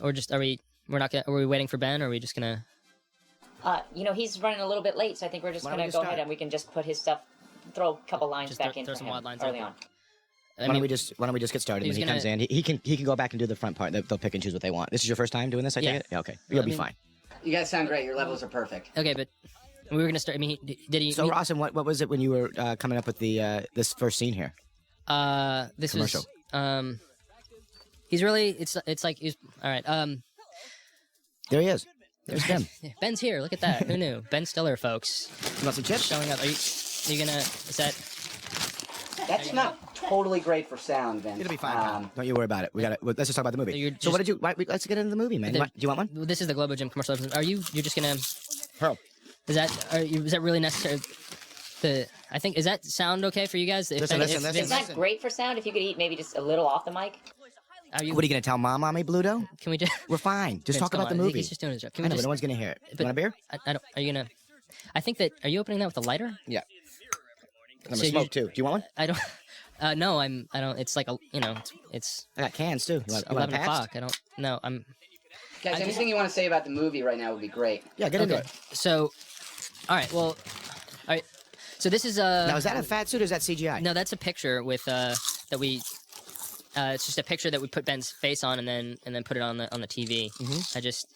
or just are we? We're not gonna. Are we waiting for Ben, or are we just gonna? You know, he's running a little bit late, so I think we're just gonna go ahead and we can just put his stuff, throw a couple lines back in for him early on. Why don't we just get started when he comes in? He can go back and do the front part. They'll pick and choose what they want. This is your first time doing this, I take it? Yeah, okay. You'll be fine. You guys sound great. Your levels are perfect. Okay, but we were gonna start. I mean, did he? So, Rawson, what was it when you were coming up with the this first scene here? This commercial. Was he's really. It's like he's all right. There he is. There's Ben. Ben's here. Look at that. Who knew? Ben Stiller, folks. You want some chips? Showing up. Are you gonna? Is that? That's not totally great for sound, Vince. It'll be fine. Don't you worry about it. Let's just talk about the movie. So what did you? Let's get into the movie, man. Do you want one? This is the Globo Gym commercial. Are you? You're just gonna? Pearl. Is that really necessary? I think, is that sound okay for you guys? Listen. Is that great for sound? If you could eat maybe just a little off the mic. What are you gonna tell Mom on me, Bluto? Can we just? We're fine. Just talk about the movie. He's just doing his job. I know, but no one's gonna hear it. You want a beer? I don't. Are you gonna? I think that. Are you opening that with a lighter? Yeah. I'm gonna smoke too. Do you want one? I don't. No, I don't. It's like it's. I got cans too. It's 11 o'clock. I don't. No, I'm. Guys, anything you want to say about the movie right now would be great. Yeah, get into it. So, all right. Well, all right. So this is Now, is that a fat suit or is that CGI? No, that's a picture with that we. It's just a picture that we put Ben's face on and then put it on the TV. Mm-hmm. I just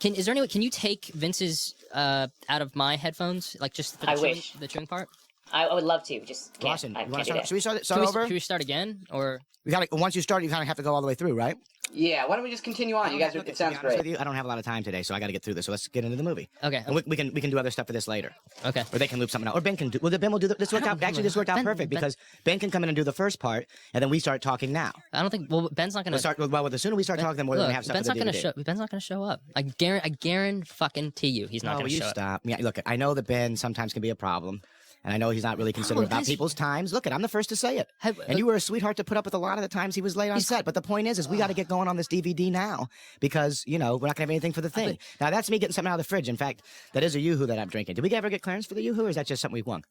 is there any way? Can you take Vince's out of my headphones, like just for the chewing part? I would love to. Just can't. Awesome. I can't do that. Should we start over? Should we start again, or we gotta, once you start, you kind of have to go all the way through, right? Yeah. Why don't we just continue on? You guys, it sounds great. With you, I don't have a lot of time today, so I got to get through this. So let's get into the movie. Okay. And we can do other stuff for this later. Okay. Or they can loop something out. Or Ben can do. Well, Ben will do this. Worked out. Actually, this worked out perfect because Ben can come in and do the first part, and then we start talking now. I don't think. Well, Ben's not gonna start. Well, the sooner we start talking, the more than we have stuff. Ben's not gonna show. Ben's not gonna show up. I guarantee fucking you, he's not gonna show up. Stop. Yeah, look, I know that Ben sometimes can be a problem. And I know he's not really considerate about people's times. Look, I'm the first to say it. And you were a sweetheart to put up with a lot of the times he was late on set. But the point is we got to get going on this DVD now because, we're not going to have anything for the thing. Now, that's me getting something out of the fridge. In fact, that is a Yoo-Hoo that I'm drinking. Did we ever get clearance for the Yoo-Hoo, or is that just something we won?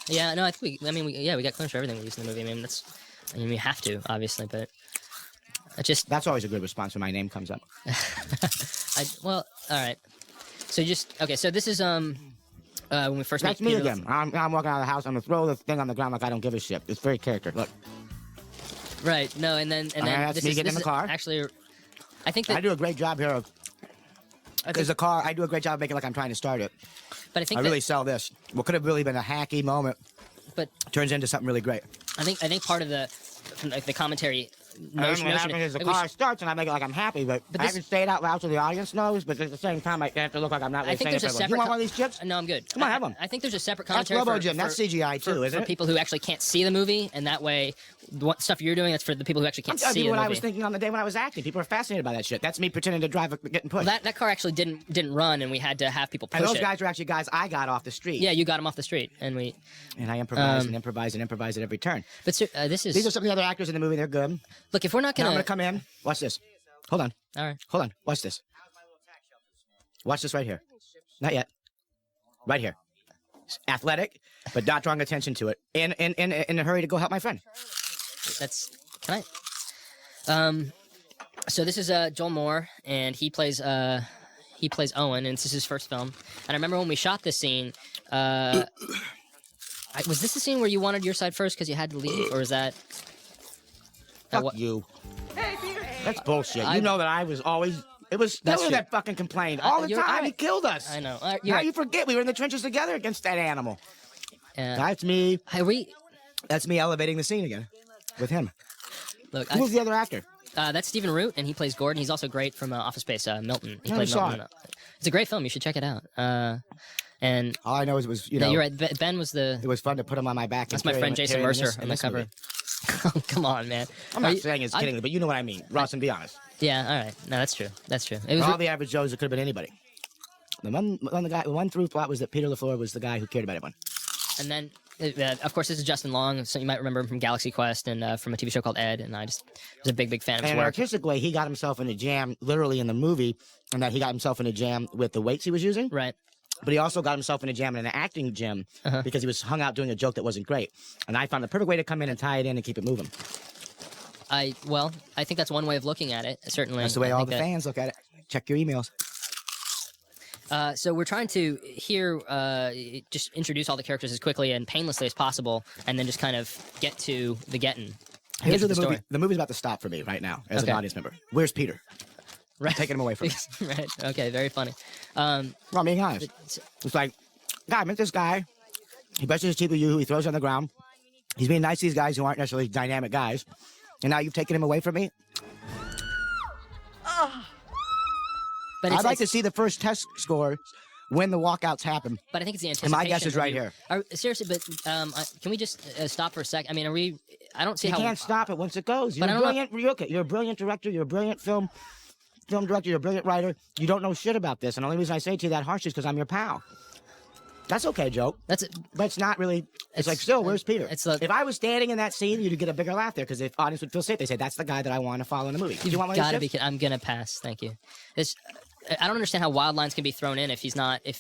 Yeah, no, I think we got clearance for everything we used in the movie. I mean, we have to, obviously, but that's always a good response when my name comes up. Well, all right. So so this is, when we first That's me again. I'm walking out of the house. I'm gonna throw the thing on the ground like I don't give a shit. It's very character. Look. Right. No. And then that's me getting in the car. Actually, I think that I do a great job here because the car. I do a great job of making like I'm trying to start it. But I think I really sell this. What could have really been a hacky moment, but turns into something really great. I think part of the commentary. The car starts and I make it like I'm happy, but I can say it out loud so the audience knows. But at the same time, I have to look like I'm not really saying it. You want one of these chips? No, I'm good. Come on, have them. I think there's a separate commentary. That's Globo Gym. That's CGI too, isn't it? For people who actually can't see the movie, and that way, what stuff you're doing, that's for the people who actually can't see the movie. What I was thinking on the day when I was acting. People are fascinated by that shit. That's me pretending to drive, getting pushed. Well, that car actually didn't run, and we had to have people push it. And those guys were actually guys I got off the street. Yeah, you got them off the street, and I improvised and improvised and improvised at every turn. But this is. These are some of the other actors in the movie. They're good. Look, if we're not gonna. I'm gonna come in. Watch this. Hold on. All right. Hold on. Watch this. Watch this right here. Not yet. Right here. It's athletic, but not drawing attention to it. In a hurry to go help my friend. Can I? So this is Joel Moore, and he plays Owen, and this is his first film. And I remember when we shot this scene. Was this the scene where you wanted your side first because you had to leave, or is that? Fuck you. That's bullshit. You know that I was always. It was Stiller that fucking complained all the time. Right. He killed us. I know. Now you forget we were in the trenches together against that animal. That's me. That's me elevating the scene again with him. Look, who's the other actor? That's Stephen Root, and he plays Gordon. He's also great from Office Space. Milton. He played Milton. It's a great film. You should check it out. And all I know is it was you're right. Ben was the. It was fun to put him on my back. That's my friend Jason Mercer on the cover. Oh, come on, man. I'm not saying it's kidding, but you know what I mean. Rawson, be honest. Yeah, all right. No, that's true. That's true. It was all the average Joes. It could have been anybody. The one through plot was that Peter LaFleur was the guy who cared about everyone. And then, of course, this is Justin Long. So you might remember him from Galaxy Quest and from a TV show called Ed. And I just was a big fan of his work. In an artistic way, he got himself in a jam, literally in the movie, and that he got himself in a jam with the weights he was using. Right. But he also got himself in a jam in an acting gym because he was hung out doing a joke that wasn't great. And I found the perfect way to come in and tie it in and keep it moving. Well, I think that's one way of looking at it. Certainly, that's the way all the fans look at it. Check your emails. So we're trying to here just introduce all the characters as quickly and painlessly as possible, and then just kind of get to the getting. Here's where the movie's about to stop for me right now as an audience member. Where's Peter? Right. Taking him away from me. Right. Okay. Very funny. Well, I'm being honest. It's like, God, I met this guy. He brushes his teeth with you. He throws on the ground. He's being nice to these guys who aren't necessarily dynamic guys. And now you've taken him away from me? But I'd like to see the first test score when the walkouts happen. But I think it's the anticipation. And my guess is right here. Seriously, but can we just stop for a sec? I mean, I don't see how... You can't stop it once it goes. You're brilliant. You're a brilliant director. You're a brilliant film director. You're a brilliant writer. You don't know shit about this. And the only reason I say it to you that harsh is because I'm your pal. That's okay, Joe. But it's not really. It's like, still, where's Peter? If I was standing in that scene, you'd get a bigger laugh there because the audience would feel safe. They say, that's the guy that I want to follow in the movie. Do you want one of these? I'm gonna pass. Thank you. I don't understand how wild lines can be thrown in if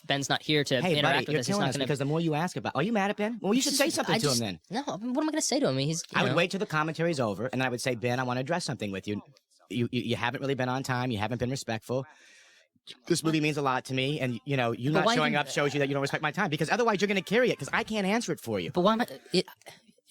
Ben's not here to interact with us. He's not gonna... because the more you ask about, are you mad at Ben? Well, you should say something to him then. No, what am I gonna say to him? I would wait till the commentary's over, and I would say, Ben, I want to address something with you. You haven't really been on time. You haven't been respectful. This movie means a lot to me, and you not showing up shows you that you don't respect my time. Because otherwise, you're going to carry it. Because I can't answer it for you. But why am I?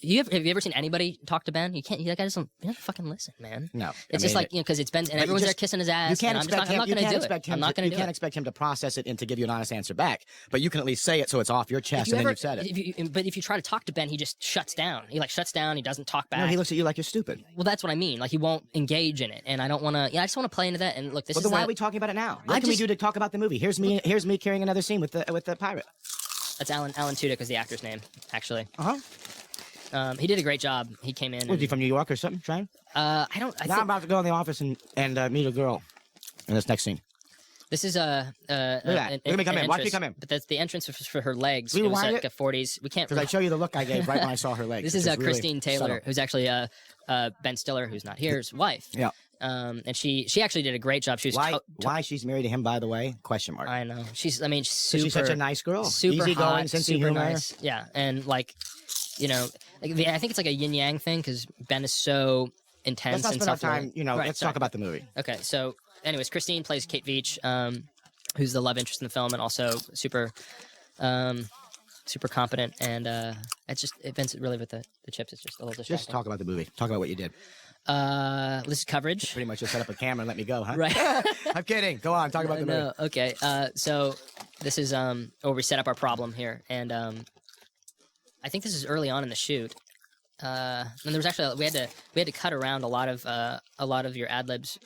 Have you ever seen anybody talk to Ben? You can't. That guy doesn't fucking listen, man. No, it's just like because it's Ben and everyone's there kissing his ass. You can't expect him. I'm not going to do it. I'm not going to do it. You can't expect him to process it and to give you an honest answer back. But you can at least say it so it's off your chest, and then you've said it. But if you try to talk to Ben, he just shuts down. He shuts down. He doesn't talk back. No, he looks at you like you're stupid. Well, that's what I mean. Like he won't engage in it, and I don't want to. Yeah, I just want to play into that. And look, this is. Well, then why are we talking about it now? What can we do to talk about the movie? Here's me carrying another scene with the pirate. That's Alan Tudyk is the actor's name, actually. He did a great job. He came in. Was he from New York or something, Shane? I'm about to go in the office and meet a girl in this next scene. This is look at that. Look at me come in. Watch me come in. But that's the entrance for her legs. We it was like a 40s. We can't. Because I show you the look I gave right when I saw her legs. This is Christine Taylor, subtle. Who's actually Ben Stiller, who's not here's wife. Yeah. And she actually did a great job. She was why she's married to him, by the way? Question mark. I know. She's super. She's such a nice girl. Super easygoing, hot, super nice. Yeah, and I think it's like a yin yang thing because Ben is so intense. Let's not spend our time. Let's talk about the movie. Okay, so anyways, Christine plays Kate Veach, who's the love interest in the film and also super competent. And Vince really with the chips. It's just a little distracting. Just talk about the movie. Talk about what you did. This is coverage. Pretty much just set up a camera and let me go, huh? Right. I'm kidding. Go on. Talk about the movie. No. Okay. So this is where we set up our problem here, and I think this is early on in the shoot. And there was actually we had to cut around a lot of your ad libs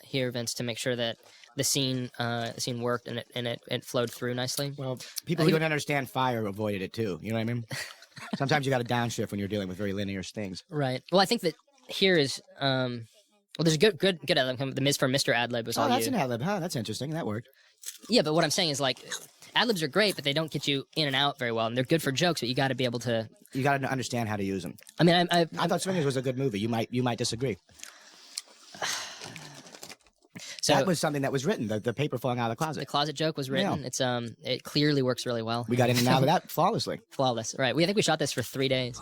here, Vince, to make sure that the scene worked and it flowed through nicely. Well, people who don't understand fire avoided it too. You know what I mean? Sometimes you got to downshift when you're dealing with very linear things. Right. Well, I think that here is there's a good ad lib. The Ms. for Mr. ad lib was all you. Oh, that's an ad lib, huh? That's interesting. That worked. Yeah, but what I'm saying is ad libs are great, but they don't get you in and out very well, and they're good for jokes. But you got to be able to. You got to understand how to use them. I mean, I thought Swingers was a good movie. You might disagree. So that was something that was written. The paper falling out of the closet. The closet joke was written. Yeah. It clearly works really well. We got in and out of that flawlessly. Flawless. Right. I think we shot this for 3 days.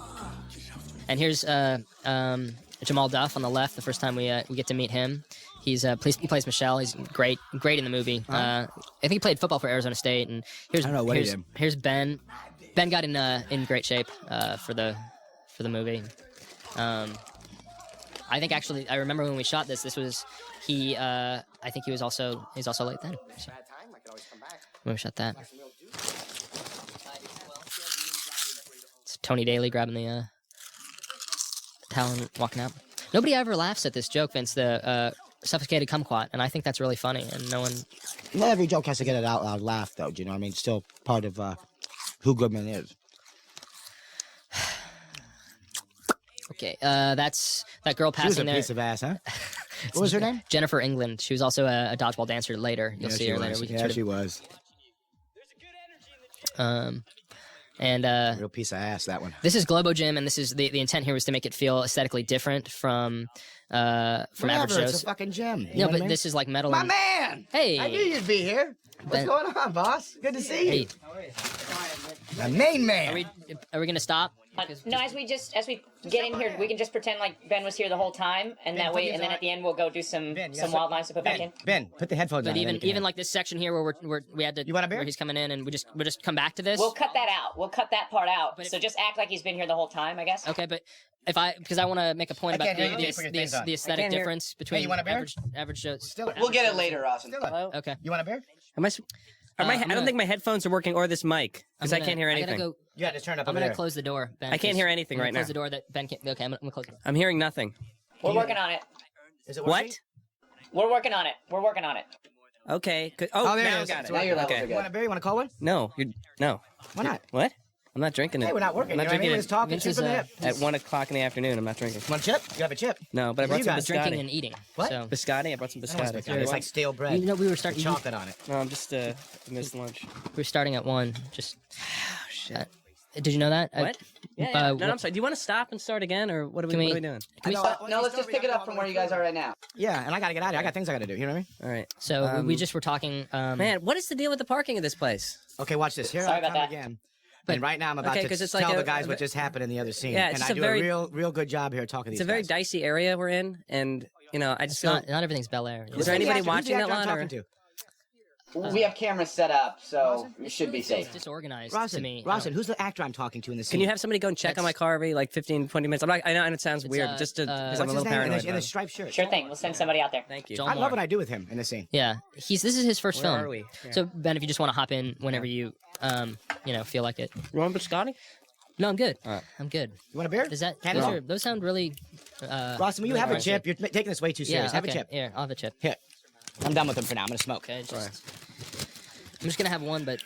And here's Jamal Duff on the left. The first time we get to meet him. He plays Michelle. He's great in the movie. I think he played football for Arizona State. And here's Ben. Ben got in great shape for the movie. I think actually I remember when we shot this. This was he. I think he's also late then. So, when we shot that. It's Tony Daly grabbing the towel and walking out. Nobody ever laughs at this joke, Vince. The suffocated kumquat, and I think that's really funny. And no one. Not every joke has to get an out loud laugh, though. Do you know what I mean? It's still part of who Goodman is. Okay, that's that girl passing there. She was a piece of ass, huh? What was her name? Jennifer England. She was also a dodgeball dancer later. You'll see her later. She was. And real piece of ass, that one. This is Globo Gym, and this is the intent here was to make it feel aesthetically different from average shows. It's a fucking gym. No, but this is like metal. My man! Hey! I knew you'd be here. What's going on, boss? Good to see you. Hey. The main man. Are we gonna stop? No, as we get in here, we can just pretend like Ben was here the whole time, and that way, and then at the end we'll go do some wild lines to put back in. Ben, put the headphones on. But even like this section here where we had to, you want a beer? Where he's coming in, and we'll just come back to this. We'll cut that out. We'll cut that part out. So just act like he's been here the whole time, I guess. Okay, but because I want to make a point about the aesthetic difference between average Joe's. We'll get it later, Austin. Okay. You want a beer? I don't think my headphones are working or this mic because I can't hear anything. Yeah, just turn it up. I'm gonna close the door, Ben. I can't hear anything right now. Close the door that Ben can't. Okay, I'm gonna close the door. I'm hearing nothing. We're working on it. Is it working? What? We're working on it. We're working on it. Okay. there now it I is. got it. Now your levels are You good. want a beer? You want a cold one? No, no. Why not? What? I'm not drinking it. Hey, we're not working. I'm not You know what I mean? drinking We're just talking. Vince Shoot is, from the hip. at 1 o'clock in the afternoon. I'm not drinking. Want a chip? You have a chip? No, but I brought You some guys Drinking biscotti. and eating. What? So, Biscotti? I brought some biscotti. It's like stale bread. you know, we were starting. Chocolate on it. No, I'm just missed lunch. We were starting at 1. Just. Oh shit. Did you know that? What? Yeah. No, I'm sorry. Do you want to stop and start again, or what are we doing? Can we No, stop? No, let's just pick it up from where you guys are right now. Yeah, and I gotta get out of here. I got things I gotta do. You know what I mean? All right. So we just were talking. Man, what is the deal with the parking of this place? Okay, watch this. Here Sorry I about come that. again. And right now I'm about Okay, to 'cause it's tell like the guys what just happened in the other scene. Yeah, and it's I just do a real good job here talking to these It's a very guys. dicey area we're in, and I just feel. Not everything's Bel Air. Is there anybody watching that lot? lot? We have cameras set up, so you should be safe. It's disorganized to me. Rawson, who's the actor I'm talking to in this scene? Can you have somebody go and check on my car every like 15, 20 minutes? I know it sounds weird, just because I'm a What's little his name? paranoid. In about a it. striped shirt. Sure thing. We'll send somebody out there. Thank you. Joel I Moore. love what I do with him in this scene. Yeah, this is his first Where film. are we? Yeah. So Ben, if you just want to hop in whenever you feel like it. You want biscotti? No, I'm good. All right. I'm good. You want a beer? Those sound really. Rawson, will you have a chip? You're taking this way too Yeah, serious. Have okay. a chip. Here, I'll have a chip. Here. I'm done with them for now. I'm gonna smoke. Okay, I'm just gonna have one, but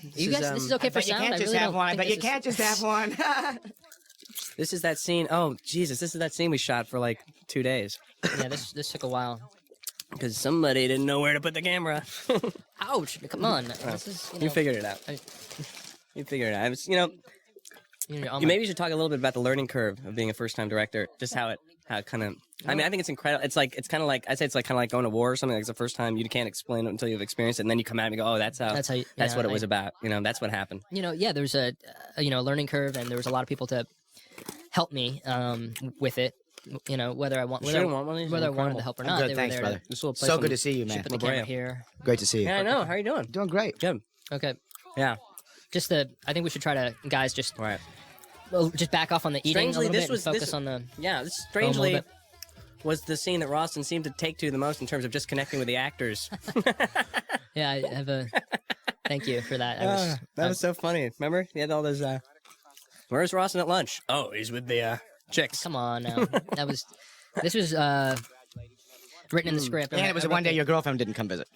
This you guys, this is okay for But you sound. can't I just really have don't one. think But you this is- can't just have one. This is that scene. Oh Jesus, this is that scene we shot for like 2 days Yeah, this took a while. because somebody didn't know where to put the camera. Ouch! Come on. This is. You figured it out. You figured it out. It's, maybe you should talk a little bit about the learning curve of being a first-time director. Just how it kind of. I mean, I think it's incredible. It's kind of like I say it's like kind of like going to war or something. Like it's the first time you can't explain it until you've experienced it, and then you come out and you go, "Oh, that's what it was about." That's what happened. Yeah, there's a learning curve, and there was a lot of people to help me wwith it. Whether I wanted the help or not. Good, they thanks, were there brother. to So good to see you, man. put the camera here. Great to see you. Yeah, I know. How are you doing? Doing great. Good. Okay. Yeah. I think we should try to, guys, just Right. just back off on the eating Strangely, a little this bit was and focus on the. Yeah, this a strangely little was the scene that Rawson seemed to take to the most in terms of just connecting with the actors. Yeah, I have a. Thank you for that. That was so funny. Remember? He had all those. Where's Rawson at lunch? Oh, he's with the chicks. Come on now. This was written in the script. And it was one day your girlfriend didn't come visit.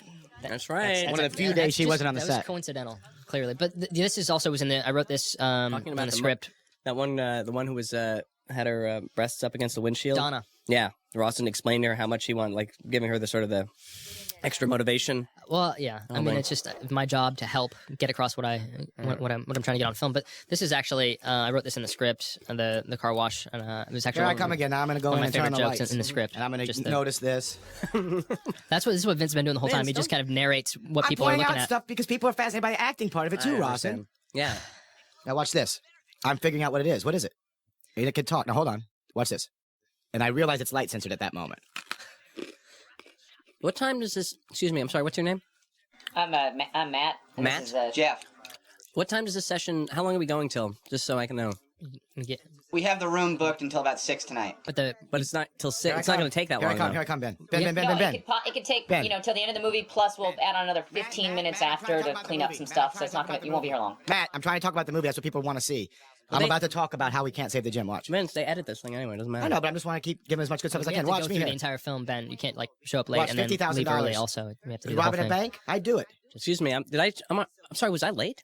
That's right. One of the few days she wasn't on the that set. was coincidental, clearly. But this is also was in the. I wrote this Talking in about the script. That one, the one who was had her breasts up against the windshield. Donna. Yeah, Rawson explained to her how much he wanted, like giving her the sort of the extra motivation. Well, yeah. I mean, man. it's just my job to help get across what I'm trying to get on film. But this is actually I wrote this in the script, the car wash, and it was actually Here I come again. Now I'm going to go one in of my and turn favorite the jokes lights. in the script. And I'm going Just to the- notice this. This is what Vince has been doing the whole time. He Vince, just kind of narrates what I'm people are pointing looking out at. stuff because people are fascinated by the acting part of it too, I Rawson. understand. Yeah. Now watch this. I'm figuring out what it is. What is it? It can talk. Now hold on. Watch this. And I realize it's light censored at that moment. What time does this? Excuse me. I'm sorry. What's your name? I'm Matt. And Matt? This is, Jeff, What time does this session? How long are we going till? Just so I can know. Yeah, we have the room booked until about 6 tonight. but it's not till Here 6. I It's not come. going to take that Here long. I come. though. Here I come, Ben. Yeah. Ben. It could take Ben. till the end of the movie. Plus, we'll add on another 15 minutes after to clean up some stuff. So it's not gonna. You won't be here long. Matt, I'm trying to talk about the movie. That's what people want to see. I'm about to talk about how we can't save the gym. Watch. Vince, they edit this thing anyway. It doesn't matter. I know, but I just want to keep giving as much good stuff as I we can. have to Watch go me through the here. entire film, Ben. You can't show up late Watch, and then $50,000. leave early. Also, we have to do the whole Robbing a thing. bank? I do it. Excuse me. I'm sorry. Was I late?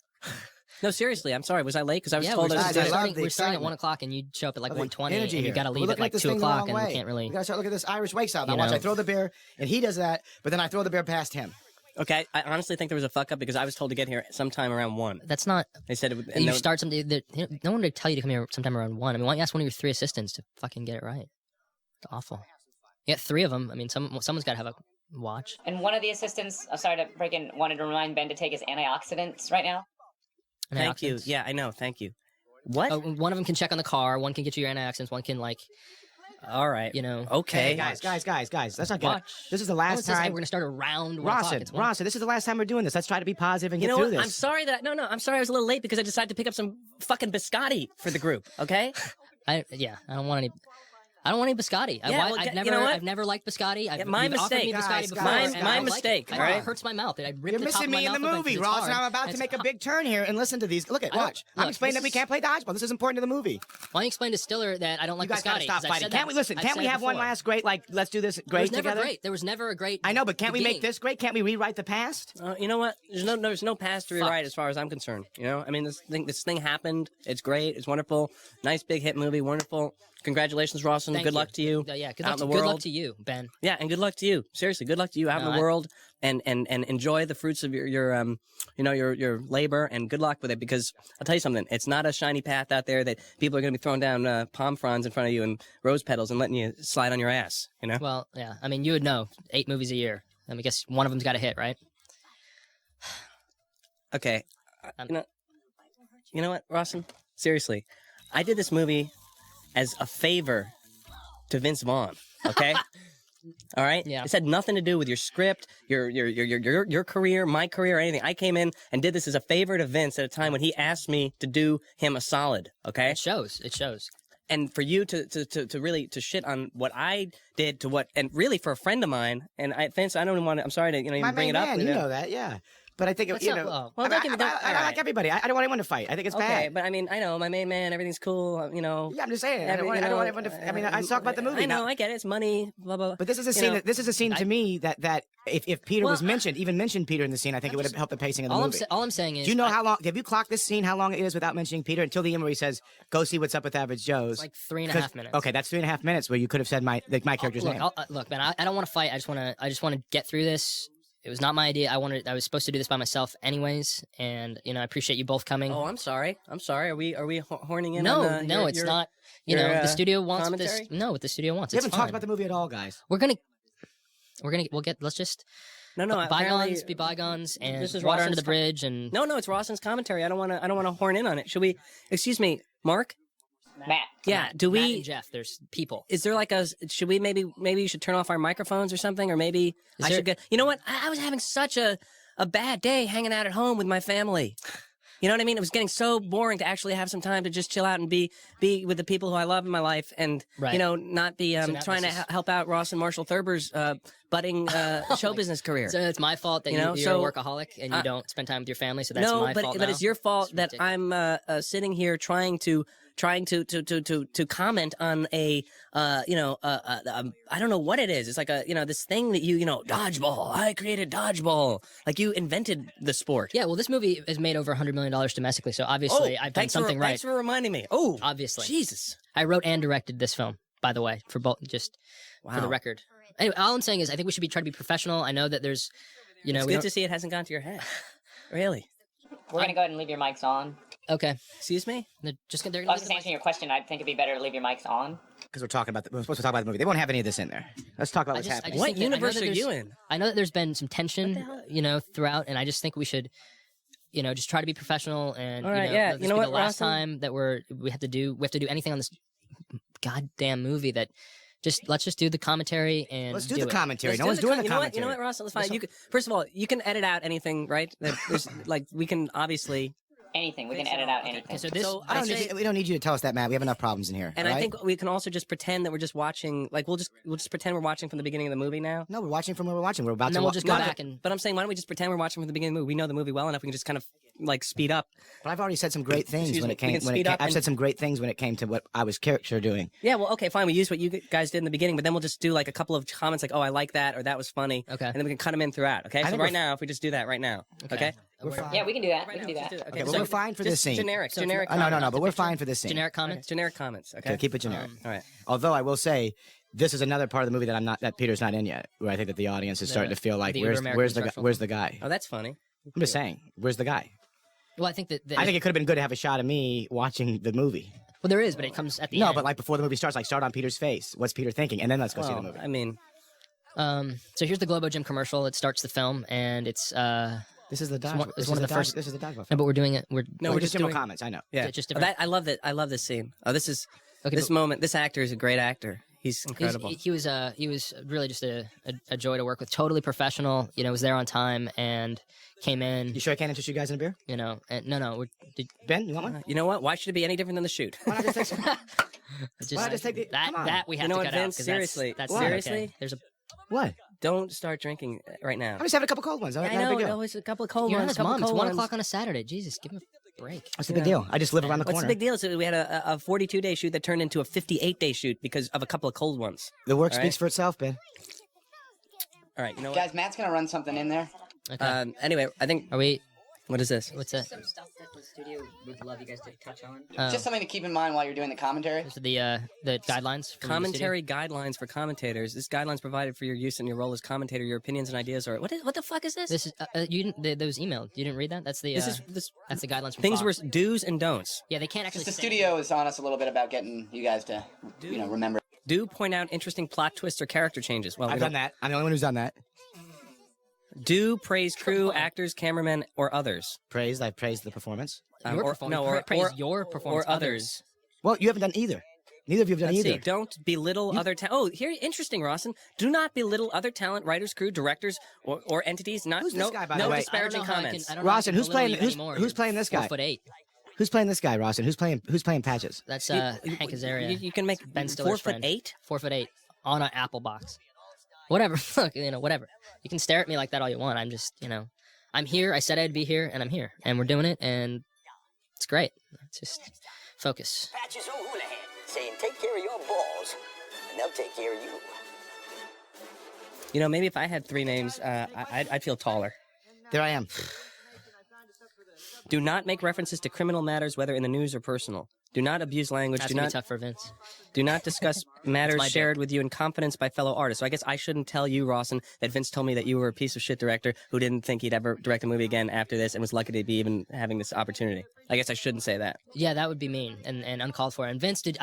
No, seriously. I'm sorry. Was I late? Because I was Yeah, told we're I was I love starting, the we're starting at excitement. 1 o'clock, and you show up at like Look at 1:20, energy and you here. got to We're leave at looking like this 2 thing the o'clock, wrong and we way. can't really. We gotta start looking at this Irish wake style. Now You watch, know. I throw the beer, and he does that, but then I throw the beer past him. Okay, I honestly think there was a fuck up because I was told to get here sometime around 1. That's not. They said it would. And You no- start something that no one would tell you to come here sometime around 1. I mean, why don't you ask one of your 3 assistants to fucking get it right? It's awful. You got 3 of them. I mean, someone's got to have a watch. And one of the assistants, I'm sorry to break in, wanted to remind Ben to take his antioxidants right now. Thank you. Antioxidants. Yeah, I know. Thank you. What? One of them can check on the car. One can get you your anti-accidents. One can All right. Okay. Hey, guys. Let's not get. Watch. This is the last time. Hey, we're gonna start a round. Rawson, this is the last time we're doing this. Let's try to be positive and get through this. I'm sorry I'm sorry I was a little late because I decided to pick up some fucking biscotti for the group. Okay. I don't want any biscotti. I've never liked biscotti. My mistake. My mistake. All right. It hurts my mouth. You're missing me in the movie, Ross. And I'm about to make a big turn here and listen to these. Watch. I'm explaining that we can't play dodgeball. This is important to the movie. Why don't you explain to Stiller that I don't like biscotti? You guys biscotti? gotta stop fighting. Can't we listen? Can't we have one last great? Let's do this great together. There was never a great. I know, but can't we make this great? Can't we rewrite the past? You know what? There's no past to rewrite as far as I'm concerned. I mean, this thing happened. It's great. It's wonderful. Nice big hit movie. Wonderful. Congratulations, Rawson. Good luck to you. Yeah, good luck to you, Ben. Yeah, and good luck to you. Seriously, good luck to you out in the world, and enjoy the fruits of your labor, and good luck with it. Because I'll tell you something, it's not a shiny path out there that people are going to be throwing down palm fronds in front of you and rose petals and letting you slide on your ass. Well, yeah. I mean, you would know. 8 movies a year. I mean, I guess one of them's got a hit, right? Okay. You know what, Rawson? Seriously, I did this movie as a favor to Vince Vaughn, okay? All right? Yeah. This had nothing to do with your script, your career, my career, or anything. I came in and did this as a favor to Vince at a time when he asked me to do him a solid, okay? It shows. And for you to really to shit on what I did to what, and really for a friend of mine, and Vince, I don't even want to, I'm sorry to even bring it up. You know that, yeah. But I think, I like everybody. I don't want anyone to fight. I think it's bad. Okay, but I mean, I know, my main man, everything's cool, Yeah, I'm just saying. I don't want anyone to, I talk about the movie. I know, I get it. It's money, blah, blah, blah. But this is a scene, this is a scene to me that if Peter was mentioned, even mentioned Peter in the scene, I think it would have helped the pacing of the movie. All I'm saying is... Do you know how long, have you clocked this scene, how long it is without mentioning Peter? Until the end where he says, go see what's up with Average Joe's. Like 3.5 minutes. Okay, that's 3.5 minutes where you could have said my character's name. Look, man, I don't want to fight. I just want to get through this. It was not my idea. I was supposed to do this by myself anyways, and I appreciate you both coming. Oh, I'm sorry. Are we horning in? No, on, it's not. The studio wants commentary? this. No, what the studio wants. We haven't it's talked fine. about the movie at all, guys. Let's just No. bygones be bygones, and this is water Rawson's under the bridge, and No, it's Rawson's commentary. I don't want to horn in on it. Should we? Excuse me, Mark. Matt. Yeah. Do Matt we? and Jeff, there's people. Is there should we maybe you should turn off our microphones or something, or maybe I should get. You know what? I was having such a bad day hanging out at home with my family. You know what I mean? It was getting so boring to actually have some time to just chill out and be with the people who I love in my life, and not be trying to help out Ross and Marshall Thurber's budding show business career. So it's my fault that you're a workaholic and you don't spend time with your family. So that's my fault. But it's your fault that I'm sitting here trying to comment on a I don't know what it is. It's like this thing that dodgeball. I created dodgeball. Like you invented the sport. Yeah, well, this movie has made over $100 million domestically, so obviously I've done something right. Thanks for reminding me. Oh, obviously, Jesus. I wrote and directed this film, by the way, for both, just for the record. Anyway, all I'm saying is I think we should try to be professional. I know that there's, it's good to see it hasn't gone to your head. Really. We're gonna go ahead and leave your mics on. Okay. Excuse me? They're just I was just answering your question. I think it'd be better to leave your mics on. Because we're supposed to talk about the movie. They won't have any of this in there. Let's talk about what's happening. What universe are you in? I know that there's been some tension, throughout, and I just think we should, just try to be professional and, all right, this be the last time that we have to do anything on this goddamn movie that let's just do the commentary and let's do the commentary. No one's doing the commentary. You know what, Ross? Let's fine. First of all, you can edit out anything, right? There's we can obviously. Anything. We can edit out anything. We don't need you to tell us that, Matt. We have enough problems in here. And I think we can also just pretend that we're just watching. Like we'll just pretend we're watching from the beginning of the movie now. No, we're watching from where we're watching. We're about to. We'll just go back and. But I'm saying, why don't we just pretend we're watching from the beginning of the movie? We know the movie well enough. We can just kind of speed up. But I've already said some great things when it came. I've said some great things when it came to what I was character doing. Yeah, well, okay, fine. We use what you guys did in the beginning, but then we'll just do like a couple of comments, like, "Oh, I like that," or "That was funny." Okay. And then we can cut them in throughout. Okay. So right now, if we just do that right now, okay. Yeah, we can do that. We can do that. Okay, but we're fine for this scene. Generic. No, but we're fine for this scene. Generic comments. Generic comments. Okay. Keep it generic. All right. Although I will say, this is another part of the movie that Peter's not in yet, where I think that the audience is starting to feel like, where's the guy? Oh, that's funny. I'm just saying, where's the guy? Well, I think it could have been good to have a shot of me watching the movie. Well, there is, but it comes at the end. No, but like before the movie starts, start on Peter's face. What's Peter thinking? And then let's go see the movie. I mean, so here's the Globo Gym commercial. It starts the film, and it's This is the dodge. It's one of the first. This is the dodgeball. No, but we're doing it. We're just general comments. I know. Yeah, just different. I love that. I love this scene. Oh, this is Okay, this moment. This actor is a great actor. He's incredible. He was really just a joy to work with. Totally professional. You know, was there on time and came in. You sure I can't interest you guys in a beer? You know, and no. Ben, you want one? You know what? Why should it be any different than the shoot? Why not just take some? Why not just take the? Come on. That we have You know to what, cut out. Vince? 'Cause Seriously. that's Why? okay. Seriously? There's a. What? Don't start drinking right now. I'm just having a couple cold ones. I Not a know. big deal. Always a couple of cold You're not ones. his Couple mom. It's cold 1 ones. o'clock on a Saturday. Jesus, give him a break. What's the big deal? I just live around the What's corner. the big deal? So we had a 42-day shoot that turned into a 58-day shoot because of a couple of cold ones. The work All right. speaks for itself, Ben. All right, you know what? Guys, Matt's gonna run something in there. Okay. Anyway, I think. Are we? What is this? What's that? Some stuff that the studio would love you guys to touch on. Just something to keep in mind while you're doing the commentary. This is the guidelines. From Commentary guidelines for commentators. This guidelines provided for your use in your role as commentator. Your opinions and ideas are what the fuck is this? The studio. This is you didn't. Those emailed. You didn't read that. That's the. That's the guidelines. From things Fox. were do's and don'ts. Yeah, they can't actually. Just the say- studio is on us a little bit about getting you guys to, remember. Do point out interesting plot twists or character changes. Well, I've done that. I'm the only one who's done that. Do praise crew, actors, cameramen, or others. Praised. I've praised the performance. Your performance. Praise your performance. or others. Well, you haven't done either. Neither of you have done Let's either. see. Don't belittle other talent. Oh, here, interesting, Rawson. Do not belittle other talent, writers, crew, directors, or entities. Not Who's this guy, by no the way? disparaging comments. Rawson, who's playing? Who's playing this guy? 4'8". Who's playing this guy, Rawson? Who's playing Patches? That's Hank Azaria. You can make Ben Stiller's 4'8". 4'8" on an Apple box. Whatever. Look, whatever. You can stare at me like that all you want. I'm just, I'm here. I said I'd be here, and I'm here, and we're doing it, and it's great. It's just focus. Patches O'Houlihan saying, take care of your balls, and they'll take care of you. Maybe if I had three names, I'd feel taller. There I am. Do not make references to criminal matters, whether in the news or personal. Do not abuse language. That's Do gonna not be tough for Vince. Do not discuss matters my shared with you in confidence by fellow artists. So I guess I shouldn't tell you, Rawson, that Vince told me that you were a piece of shit director who didn't think he'd ever direct a movie again after this and was lucky to be even having this opportunity. I guess I shouldn't say that. Yeah, that would be mean and uncalled for. And Vince, did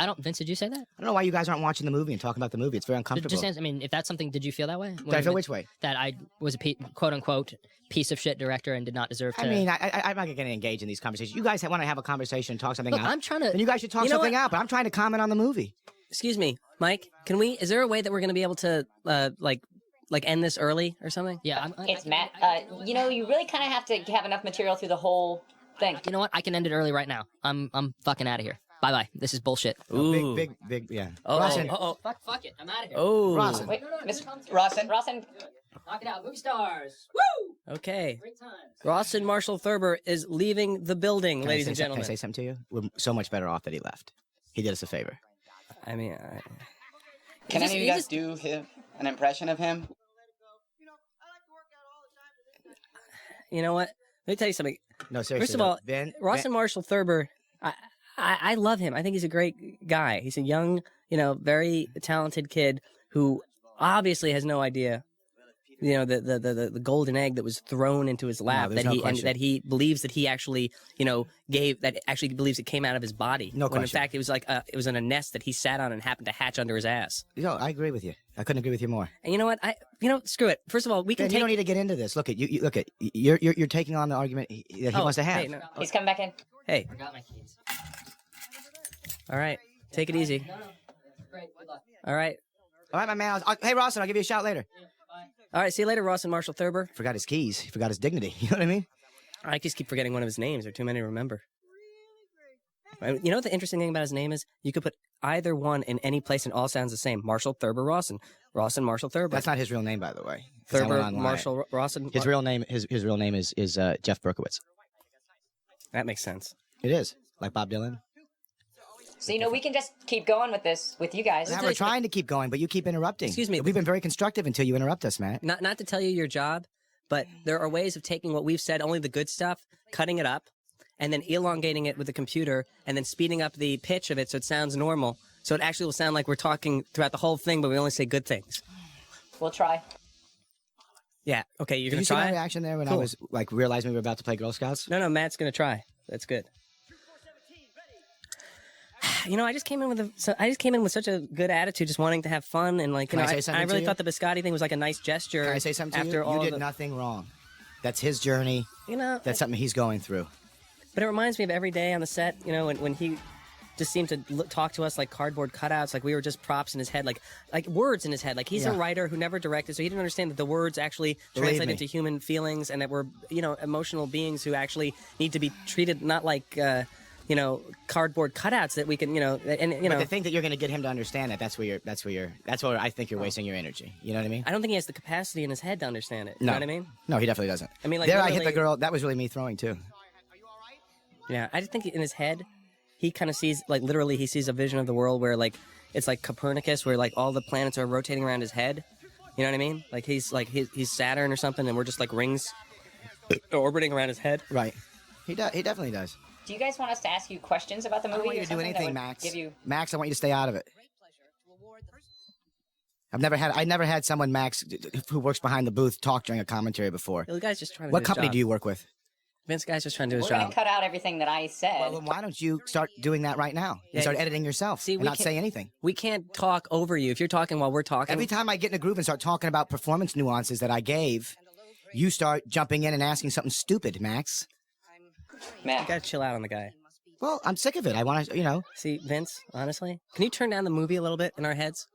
you say that? I don't know why you guys aren't watching the movie and talking about the movie. It's very uncomfortable. Just answer, if that's something, did you feel that way? Did I feel which way? That I was a quote unquote piece of shit director and did not deserve to. I'm not going to engage in these conversations. You guys want to have a conversation and talk something Look, out. I'm trying to. And you guys should talk something out, but I'm trying to comment on the movie. Excuse me, Mike. Is there a way that we're going to be able to, like end this early or something? Yeah, It's Matt. You really kind of have to have enough material through the whole thing. You know what? I can end it early right now. I'm fucking out of here. Bye bye. This is bullshit. Ooh. Big, yeah. Rawson. Fuck it. I'm out of here. Oh. Rawson. Wait, Miss Rawson. Knock it out. Movie stars. Woo! Okay. Great times. Rawson Marshall Thurber is leaving the building, ladies and gentlemen. Can I say something to you? We're so much better off that he left. He did us a favor. I mean, Can any of you guys do an impression of him? you know what? Let me tell you something. No, seriously. First of all, Ben, Rawson Marshall Thurber, I love him. I think he's a great guy. He's a young, very talented kid who obviously has no idea, the golden egg that was thrown into his lap, there's no question. that he believes that he actually, believes it came out of his body. No when question. in fact it was like it was in a nest that he sat on and happened to hatch under his ass. I agree with you. I couldn't agree with you more. And you know what? Screw it. First of all, we can Ben, you don't need to get into this. Look at you. Look at you're taking on the argument that he wants to have. Hey, no. He's coming back in. Hey, Forgot my keys. all right, take it easy. No. Great. Good luck. All right. All right, my man. Hey, Rawson, I'll give you a shout later. All right, see you later, Rawson Marshall Thurber. Forgot his keys. He forgot his dignity. You know what I mean? I just keep forgetting one of his names. There are too many to remember. You know what the interesting thing about his name is? You could put either one in any place and all sounds the same. Marshall Thurber Rawson. Rawson Marshall Thurber. That's not his real name, by the way. 'Cause I went Thurber online. Marshall Rawson. His real name. His real name is Jeff Berkowitz. That makes sense. It is like Bob Dylan. So we can just keep going with this with you guys. Now we're trying to keep going, but you keep interrupting. Excuse me. We've been very constructive until you interrupt us, Matt. Not to tell you your job, but there are ways of taking what we've said, only the good stuff, cutting it up, and then elongating it with the computer, and then speeding up the pitch of it so it sounds normal. So it actually will sound like we're talking throughout the whole thing, but we only say good things. We'll try. Yeah. Okay. You're Did gonna you see try. my reaction there when I Cool. was realizing we were about to play Girl Scouts? No, Matt's gonna try. That's good. I just came in with such a good attitude, just wanting to have fun and Can I say something I to really you? thought the biscotti thing was like a nice gesture. Can I say something to after you? all You did the... nothing wrong. That's his journey. You know, That's something he's going through. but it reminds me of every day on the set. You know, when he just seemed to talk to us like cardboard cutouts, like we were just props in his head, like words in his head. Like he's a writer who never directed, so he didn't understand that the words actually translate into human feelings, and that we're emotional beings who actually need to be treated not like cardboard cutouts that we can But to think that you're going to get him to understand that, that's where I think you're wasting your energy. You know what I mean? I don't think he has the capacity in his head to understand it. You know what I mean? No, he definitely doesn't. I mean, like there I hit the girl. That was really me throwing too. Yeah, I just think in his head, he kind of sees, like, literally, he sees a vision of the world where, like, it's like Copernicus, where, like, all the planets are rotating around his head. You know what I mean? Like, he's Saturn or something, and we're just like rings orbiting around his head. Right. He definitely does. Do you guys want us to ask you questions about the movie? I don't want you to do anything, Max. Max, I want you to stay out of it. I never had someone, Max, who works behind the booth, talk during a commentary before. The guy's just trying to What do his company job. do you work with? Vince guy's just trying to do his We're job. going to cut out everything that I said. Well, then why don't you start doing that right now? And start editing yourself and not say anything. We can't talk over you. If you're talking while we're talking. Every time I get in a groove and start talking about performance nuances that I gave, you start jumping in and asking something stupid, Max. Man. You gotta chill out on the guy. Well, I'm sick of it. I want to, See, Vince, honestly, can you turn down the movie a little bit in our heads?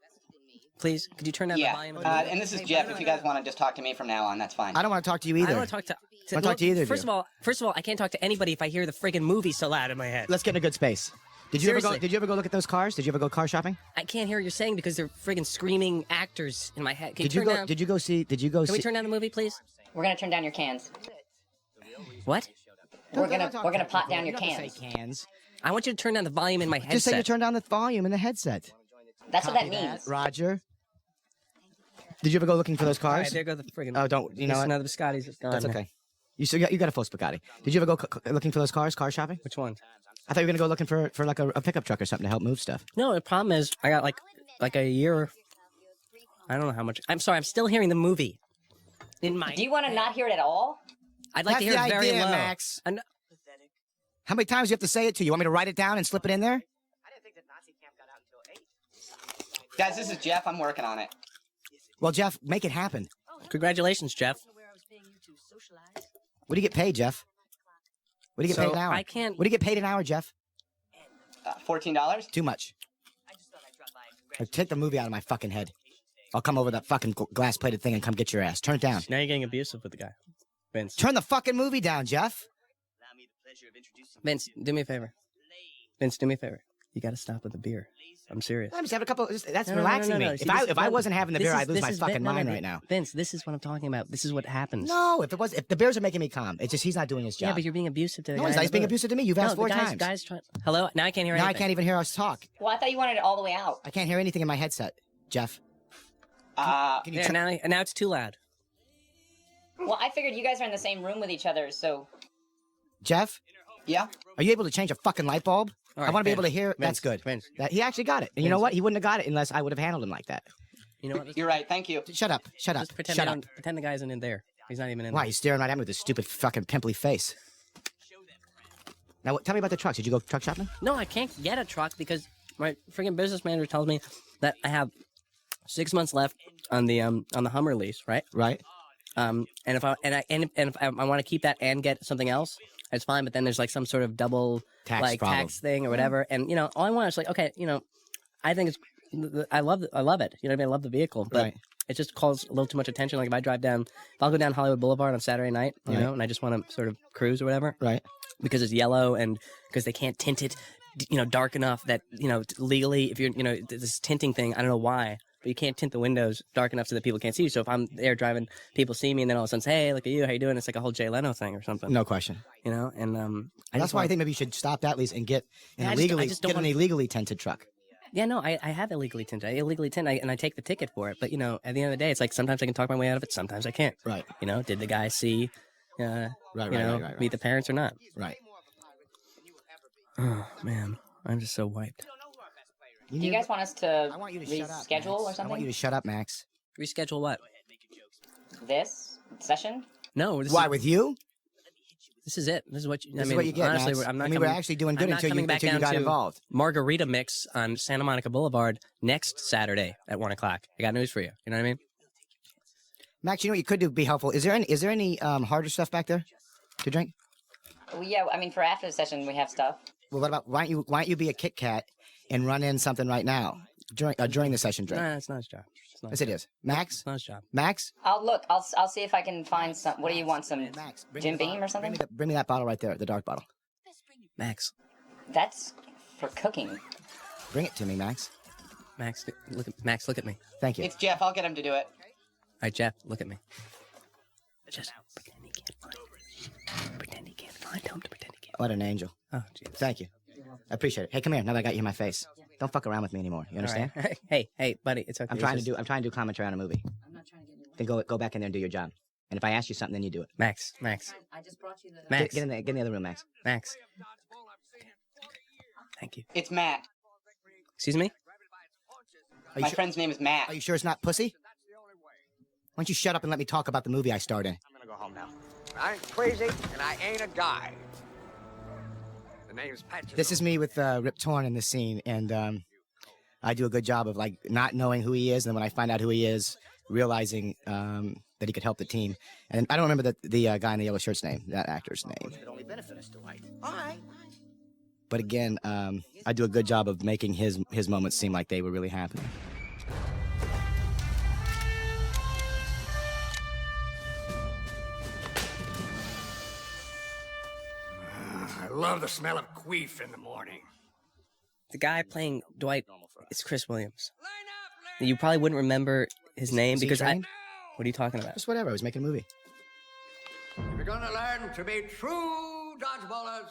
Please, could you turn down the volume? And this is Jeff. If you guys want to just talk to me from now on, that's fine. I don't want to talk to you either. I don't want to talk to. I don't talk to either of you. First of all, I can't talk to anybody if I hear the friggin' movie so loud in my head. Let's get in a good space. Did you Seriously. ever go look at those cars? Did you ever go car shopping? I can't hear what you're saying because they're friggin' screaming actors in my head. Can you turn down? Did you go see? Can we turn down the movie, please? We're going to turn down your cans. What? We're gonna pot down your cans. Say cans. I want you to turn down the volume in my headset. Just say you turn down the volume in the headset. That's what that means. Roger. Did you ever go looking for those All cars? right, there go the friggin'. Oh, don't you know what? Another Biscotti's is gone. That's okay. You got a full spaghetti. Did you ever go looking for those cars? Car shopping? Which one? I thought you were gonna go looking for like a pickup truck or something to help move stuff. No, the problem is I got like a year. I don't know how much. I'm sorry. I'm still hearing the movie. In my. Do you want to not hear it at all? I'd like to hear it very low. Max. How many times do you have to say it to you? You want me to write it down and slip it in there? Guys, this is Jeff. I'm working on it. Well, Jeff, make it happen. Congratulations, Jeff. What do you get paid, Jeff? What do you get paid an hour? I can't. What do you get paid an hour, Jeff? $14. Too much. Take the movie out of my fucking head. I'll come over that fucking glass-plated thing and come get your ass. Turn it down. Now you're getting abusive with the guy, Vince. Turn the fucking movie down, Jeff. Vince, do me a favor. Vince, do me a favor. You got to stop with the beer. I'm serious. I'm just having a couple. That's No, relaxing me. See, If I wasn't having the beer, I'd lose my fucking mind no, right now. Vince, this is what I'm talking about. This is what happens. No, if the beers are making me calm, it's just he's not doing his job. Yeah, but you're being abusive to the No, guy. he's not. He's being abusive to me. You've asked 4 times. Guy's trying. Hello? Now I can't hear Now anything. I can't even hear us talk. Well, I thought you wanted it all the way out. I can't hear anything in my headset, Jeff. Can you Yeah, now it's too loud. Well, I figured you guys are in the same room with each other, so... Jeff? Yeah? Are you able to change a fucking light bulb? All I right, want to be Vince, able to hear. That's Vince, good. Vince. He actually got it. And you know what? He wouldn't have got it unless I would have handled him like that. You know what? You're right. Thank you. Shut up. Shut up. Just pretend, Shut they up. don't- pretend the guy isn't in there. He's not even in Why? there. He's staring right at me with his stupid fucking pimply face. Now, tell me about the trucks. Did you go truck shopping? No, I can't get a truck because my freaking business manager tells me that I have 6 months left on the Hummer lease, right? Right. And if I want to keep that and get something else, it's fine. But then there's like some sort of double Tax problem. tax thing or whatever. And all I want is like, okay, I think I love it. You know what I mean? I love the vehicle, but Right. it just calls a little too much attention. Like if I'll go down Hollywood Boulevard on Saturday night, you know, and I just want to sort of cruise or whatever, Right. because it's yellow and because they can't tint it, dark enough that legally, if you're this tinting thing, I don't know why. But you can't tint the windows dark enough so that people can't see you. So if I'm there driving, people see me, and then all of a sudden say, "Hey, look at you! How you doing?" It's like a whole Jay Leno thing or something. No question. And That's why I think maybe you should stop that lease and get an I illegally just don't get an wanna- illegally tinted truck. Yeah, no, I have illegally tinted. I illegally tint, and I take the ticket for it. But at the end of the day, it's like sometimes I can talk my way out of it, sometimes I can't. Right. Did the guy see? Right. Meet the parents or not? Right. Oh man, I'm just so wiped. Do you guys want us to I want you to shut up, reschedule or Max. I want you something? to shut up, Max. Reschedule what? This session? No. Why with you? This is it. This is what you. This is what you get, honestly, Max. I'm not. I mean, we're actually doing good I'm not until coming you back got down to involved. Margarita Mix on Santa Monica Boulevard next Saturday at 1:00. I got news for you. You know what I mean? Max, you know what you could do be helpful? Is there any harder stuff back there to drink? Well, yeah, I mean, for after the session, we have stuff. Well, what about why don't you be a Kit Kat and run in something right now during the session drink? Nah, it's not his job. Yes, it is. Max? It's not his job. Max? I'll look. I'll see if I can find some. What do you want? Some Max, Jim Beam or something? Bring me that bottle right there, the dark bottle. Max. That's for cooking. Bring it to me, Max. Max, look at me. Thank you. It's Jeff. I'll get him to do it. All right, Jeff, look at me. Just pretend he can't find him. Pretend he can't find him. Pretend he can't. What an angel. Oh, jeez. Thank you. I appreciate it. Hey, come here. Now that I got you in my face, don't fuck around with me anymore. You understand? All right. Hey, buddy, it's okay. I'm trying to do commentary on a movie. I'm not trying to get. Then go back in there and do your job. And if I ask you something, then you do it. Max. I just brought you the. Max. Get in the other room, Max. Max. Thank you. It's Matt. Excuse me? My friend's name is Matt. Are you sure it's not pussy? Why don't you shut up and let me talk about the movie I starred in? I'm gonna go home now. I ain't crazy, and I ain't a guy. The name's Patrick. This is me with Rip Torn in this scene, and I do a good job of like not knowing who he is, and then when I find out who he is, realizing that he could help the team. And I don't remember the guy in the yellow shirt's name, that actor's name. It only benefit us to white. All right. But again, I do a good job of making his moments seem like they were really happening. I love the smell of queef in the morning. The guy playing Dwight is Chris Williams. You probably wouldn't remember his name Is he because trained? What are you talking about? Just whatever. I was making a movie. If you're gonna learn to be true dodgeballers,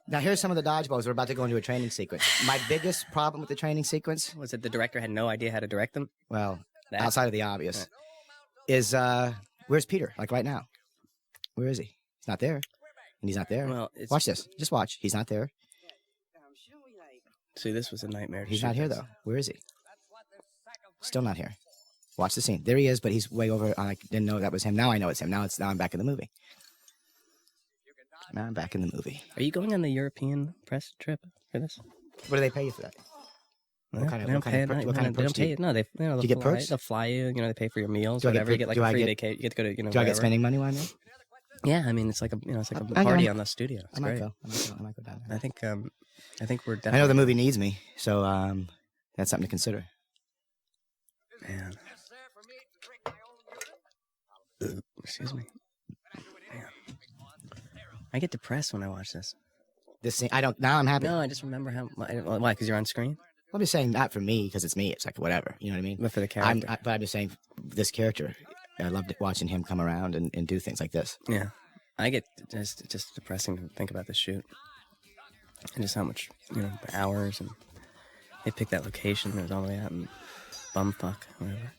Now here's some of the dodgeballs. We're about to go into a training sequence. My biggest problem with the training sequence, Was it the director had no idea how to direct them? well, That? outside of the obvious, is where's Peter? Like right now, where is he? He's not there, and he's not there. Well, it's, Watch this. Just watch. He's not there. See, this was a nightmare. to He's shoot not here this. though. Where is he? Still not here. Watch the scene. There he is, but he's way over. I didn't know that was him. Now I know it's him. Now I'm back in the movie. Now I'm back in the movie. Are you going on the European press trip for this? What do they pay you for that? No, kind of- they don't what kind pay of it. per- what kind of They perks don't do you- pay it. No, they they'll you get fly, perks? They'll fly you. You know, they pay for your meals, Do I get whatever. You get like do a I free get- vacation. You get to go to Do I wherever. get spending money while I'm there? Yeah, I mean, it's like a it's like a I party might- on the studio. It's I might great. go. I might go down there. I think we're I know definitely. the movie needs me, so that's something to consider. Man. Excuse me. Man. I get depressed when I watch this. This scene, I don't. Now I'm happy. No, I just remember how. Why? Because you're on screen. I'm just saying, not for me, because it's me. It's like whatever. You know what I mean? But for the character. But I'm just saying, this character, I loved watching him come around and do things like this. Yeah, I get just depressing to think about the shoot, and just how much hours, and they picked that location. It was all the way out in bumfuck, whatever.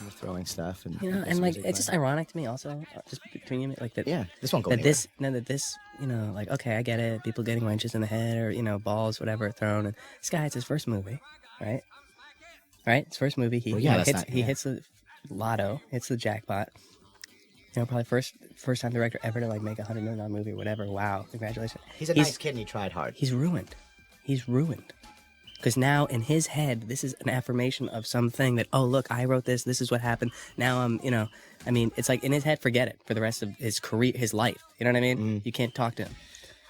And throwing stuff and And like it's just ironic to me, also, just between you, like that. Yeah, this won't go that anywhere. this, like okay, I get it. People getting wrenches in the head or balls, whatever, thrown. And this guy, it's his first movie, right? Right, his first movie. He hits the lotto, hits the jackpot. Probably first time director ever to like make $100 million movie or whatever. Wow, congratulations. He's a nice kid and he tried hard. He's ruined. Because now in his head, this is an affirmation of something that, oh, look, I wrote this. This is what happened. Now I'm, I mean, it's like in his head, forget it for the rest of his career, his life. You know what I mean? Mm. You can't talk to him.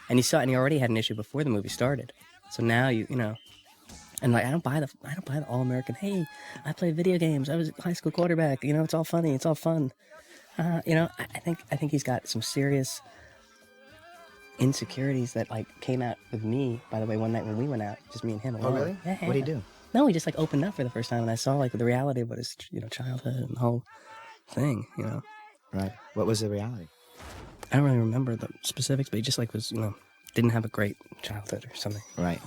And he already had an issue before the movie started. So now and like, I don't buy the all-American, hey, I played video games. I was a high school quarterback. It's all funny. It's all fun. I think he's got some serious insecurities that like came out with me, by the way, one night when we went out, just me and him alone. Oh, really? Yeah. What did he do? No, he just like opened up for the first time, and I saw like the reality of what his childhood and the whole thing. Right. What was the reality? I don't really remember the specifics, but he just like was didn't have a great childhood or something. Right.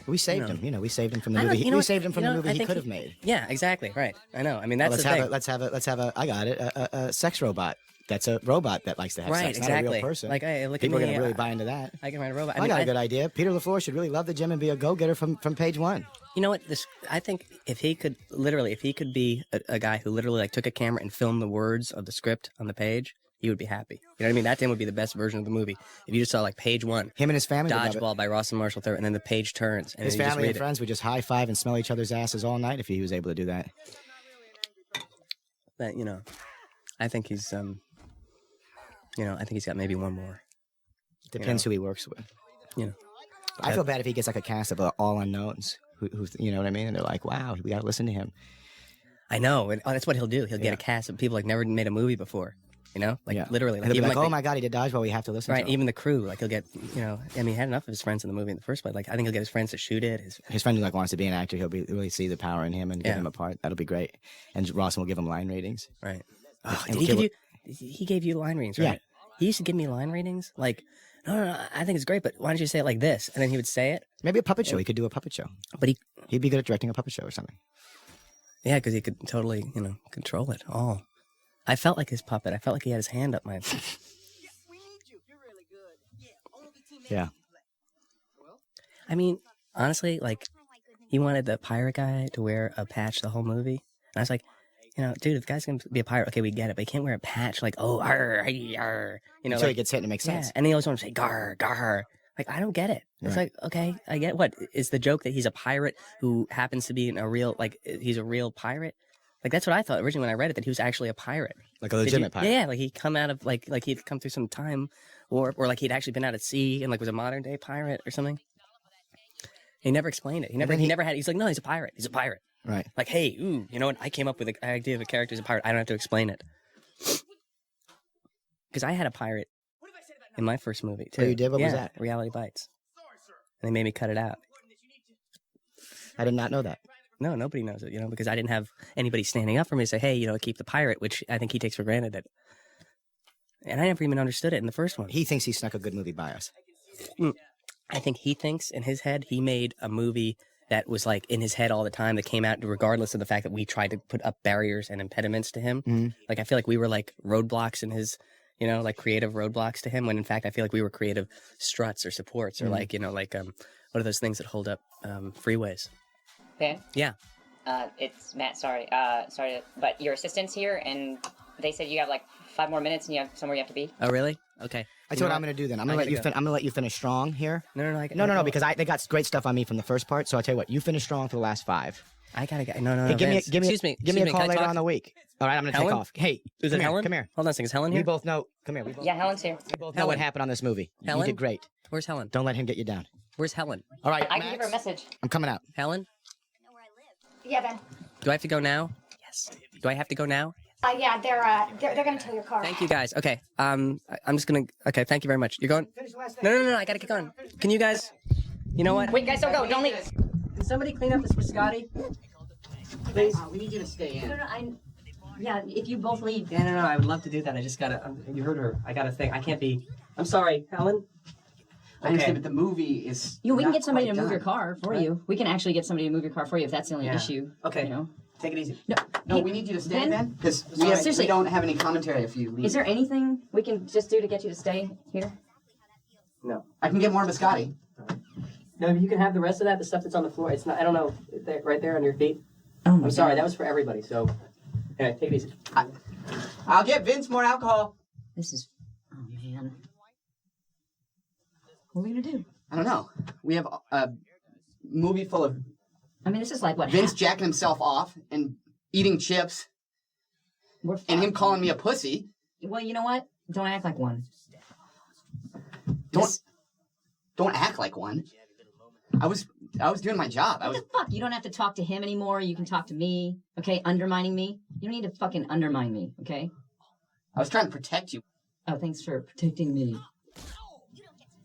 We saved him. We saved him from the movie. We saved him from the movie he could have made. Yeah, exactly. Right. I know. I mean, that's Let's the thing. let's have a. I got it. A sex robot. That's a robot that likes to have Right, sex, exactly. not a real person. Like, hey, look at People are me, going to really buy into that. I can write a robot. I got a good idea. Peter LaFleur should really love the gym and be a go-getter from page one. You know what? I think if he could be a guy who literally like took a camera and filmed the words of the script on the page, he would be happy. You know what I mean? That to him would be the best version of the movie. If you just saw like page 1, him and his family, Dodgeball by Ross and Marshall Thurber, and then the page turns, and his then you family and just read friends would just high five and smell each other's asses all night if he was able to do that. But you know, I think he's you know, I think he's got maybe one more. Depends who he works with. You know, I feel bad if he gets like a cast of all unknowns who you know what I mean, and they're like, wow, we got to listen to him. I know, and that's what he'll do. He'll get a cast of people like never made a movie before. You know, like literally, like, they'll be even like, like oh my god, he did Dodgeball. We have to listen. Right, to him. even the crew, like he'll get, you know, I mean, he had enough of his friends in the movie in the first place. Like I think he'll get his friends to shoot it. His friend who like wants to be an actor, he'll really see the power in him and get him a part. That'll be great. And Ross will give him line ratings. Right. Oh, did he give you? He gave you line readings, right? Yeah. He used to give me line readings. Like, no, I think it's great, but why don't you say it like this? And then he would say it. Maybe a puppet show. He could do a puppet show. But he'd be good at directing a puppet show or something. Yeah, because he could totally, you know, control it all. I felt like his puppet. I felt like he had his hand up my. Yeah. I mean, honestly, like, he wanted the pirate guy to wear a patch the whole movie. And I was like, you know, dude, if the guy's going to be a pirate, okay, we get it, but he can't wear a patch like, oh, arr, arr. You know, until like, he gets hit and it makes sense. Yeah, and he always wants to say, gar, gar. Like, I don't get it. It's like, okay, I get what? Is the joke that he's a pirate who happens to be a real, like, he's a real pirate? Like, that's what I thought originally when I read it, that he was actually a pirate. Like a legitimate pirate. Yeah, like he'd come out of, like he'd come through some time, or like he'd actually been out at sea and, like, was a modern day pirate or something. He never explained it. He never had, he's like, no, he's a pirate. He's a pirate. Right. Like, hey, ooh, you know what? I came up with the idea of a character as a pirate. I don't have to explain it. Because I had a pirate in my first movie, too. Oh, you did? What was that? Reality Bites. And they made me cut it out. I did not know that. No, nobody knows it, you know, because I didn't have anybody standing up for me to say, hey, you know, keep the pirate, which I think he takes for granted. And I never even understood it in the first one. He thinks he snuck a good movie by us. I think he thinks in his head he made a movie that was like in his head all the time, that came out regardless of the fact that we tried to put up barriers and impediments to him. Mm-hmm. Like, I feel like we were like roadblocks in his, you know, like creative roadblocks to him, when in fact I feel like we were creative struts or supports, or like, you know, like what are those things that hold up freeways? Ben? Yeah. It's Matt, sorry, but your assistant's here, and they said you have like 5 more minutes and you have somewhere you have to be. Oh, really? Okay. I tell you what I'm going to do then. I'm going to let you finish strong here. No, because they got great stuff on me from the first part. So I'll tell you what, you finish strong for the last 5. I gotta get no. Hey, give me a call Can I later talk? on in the week. All right, I'm going to take off. Hey, is it Helen? Come here. Hold on a second. Is Helen here? We both know. Come here. Yeah, Helen's here. We both know what happened on this movie. Helen? You did great. Where's Helen? Don't let him get you down. Where's Helen? All right, I can give her a message. I'm coming out. Helen? Yeah, Ben. Do I have to go now? Yes. Do I have to go now? Yeah, they're gonna tow your car. Thank you, guys. Okay. I'm just gonna. Okay. Thank you very much. You're going. No. I gotta get going. Can you guys? You know what? Wait, guys, don't go. Don't leave. Can somebody clean up this for Scotty? Please. We need you to stay in. Yeah, if you both leave. Yeah, no. I would love to do that. I just gotta. You heard her. I gotta think. I can't be. I'm sorry, Helen. I understand, but the movie is. We can not get somebody to quite move your done. car for you. We can actually get somebody to move your car for you if that's the only issue. Okay. You know? Take it easy. No, we need you to stay, Ben? Ben, because Seriously. we don't have any commentary if you leave. Is there anything we can just do to get you to stay here? No. I can get more biscotti. No, you can have the rest of that. The stuff that's on the floor. It's not. I don't know. Right there on your feet. Oh my I'm sorry. God. That was for everybody. So. Anyway, take it easy. I'll get Vince more alcohol. This is. Oh man. What are we gonna do? I don't know. We have a movie full of I mean, this is like what Vince jacking himself off and eating chips, and him calling me a pussy. Well, you know what? Don't act like one. Don't act like one. I was doing my job. What the fuck? You don't have to talk to him anymore. You can talk to me. Okay, undermining me. You don't need to fucking undermine me. Okay. I was trying to protect you. Oh, thanks for protecting me.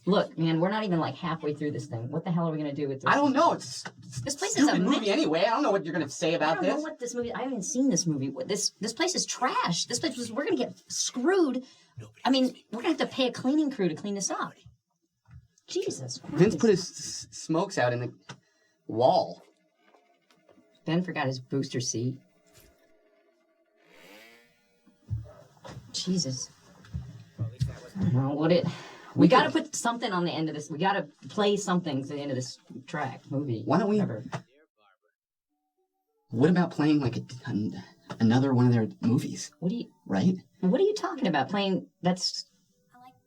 Look, man, we're not even like halfway through this thing. What the hell are we gonna do with this? I don't know. It's this place stupid is a movie anyway. I don't know what you're gonna say about I don't know what this movie. I haven't seen this movie. This place is trash. This place we're gonna get screwed. I mean, we're gonna have to pay a cleaning crew to clean this up. Jesus Christ. Vince put his smokes out in the wall. Ben forgot his booster seat. Jesus. I don't know what it. We got to put something on the end of this. We got to play something to the end of this movie. Why don't we? Whatever. What about playing like another one of their movies? What do you? Right? What are you talking about? That's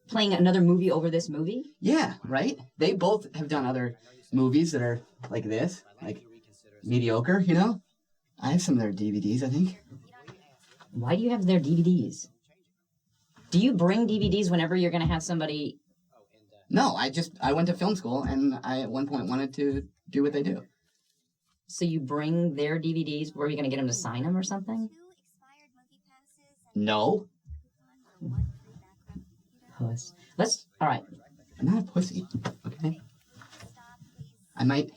playing another movie over this movie? Yeah, right? They both have done other movies that are like this, like mediocre, you know? I have some of their DVDs, I think. Why do you have their DVDs? Do you bring DVDs whenever you're going to have somebody? No, I went to film school, and I at one point wanted to do what they do. So you bring their DVDs? Where are you going to get them to sign them or something? No. Puss. All right. I'm not a pussy, okay? I might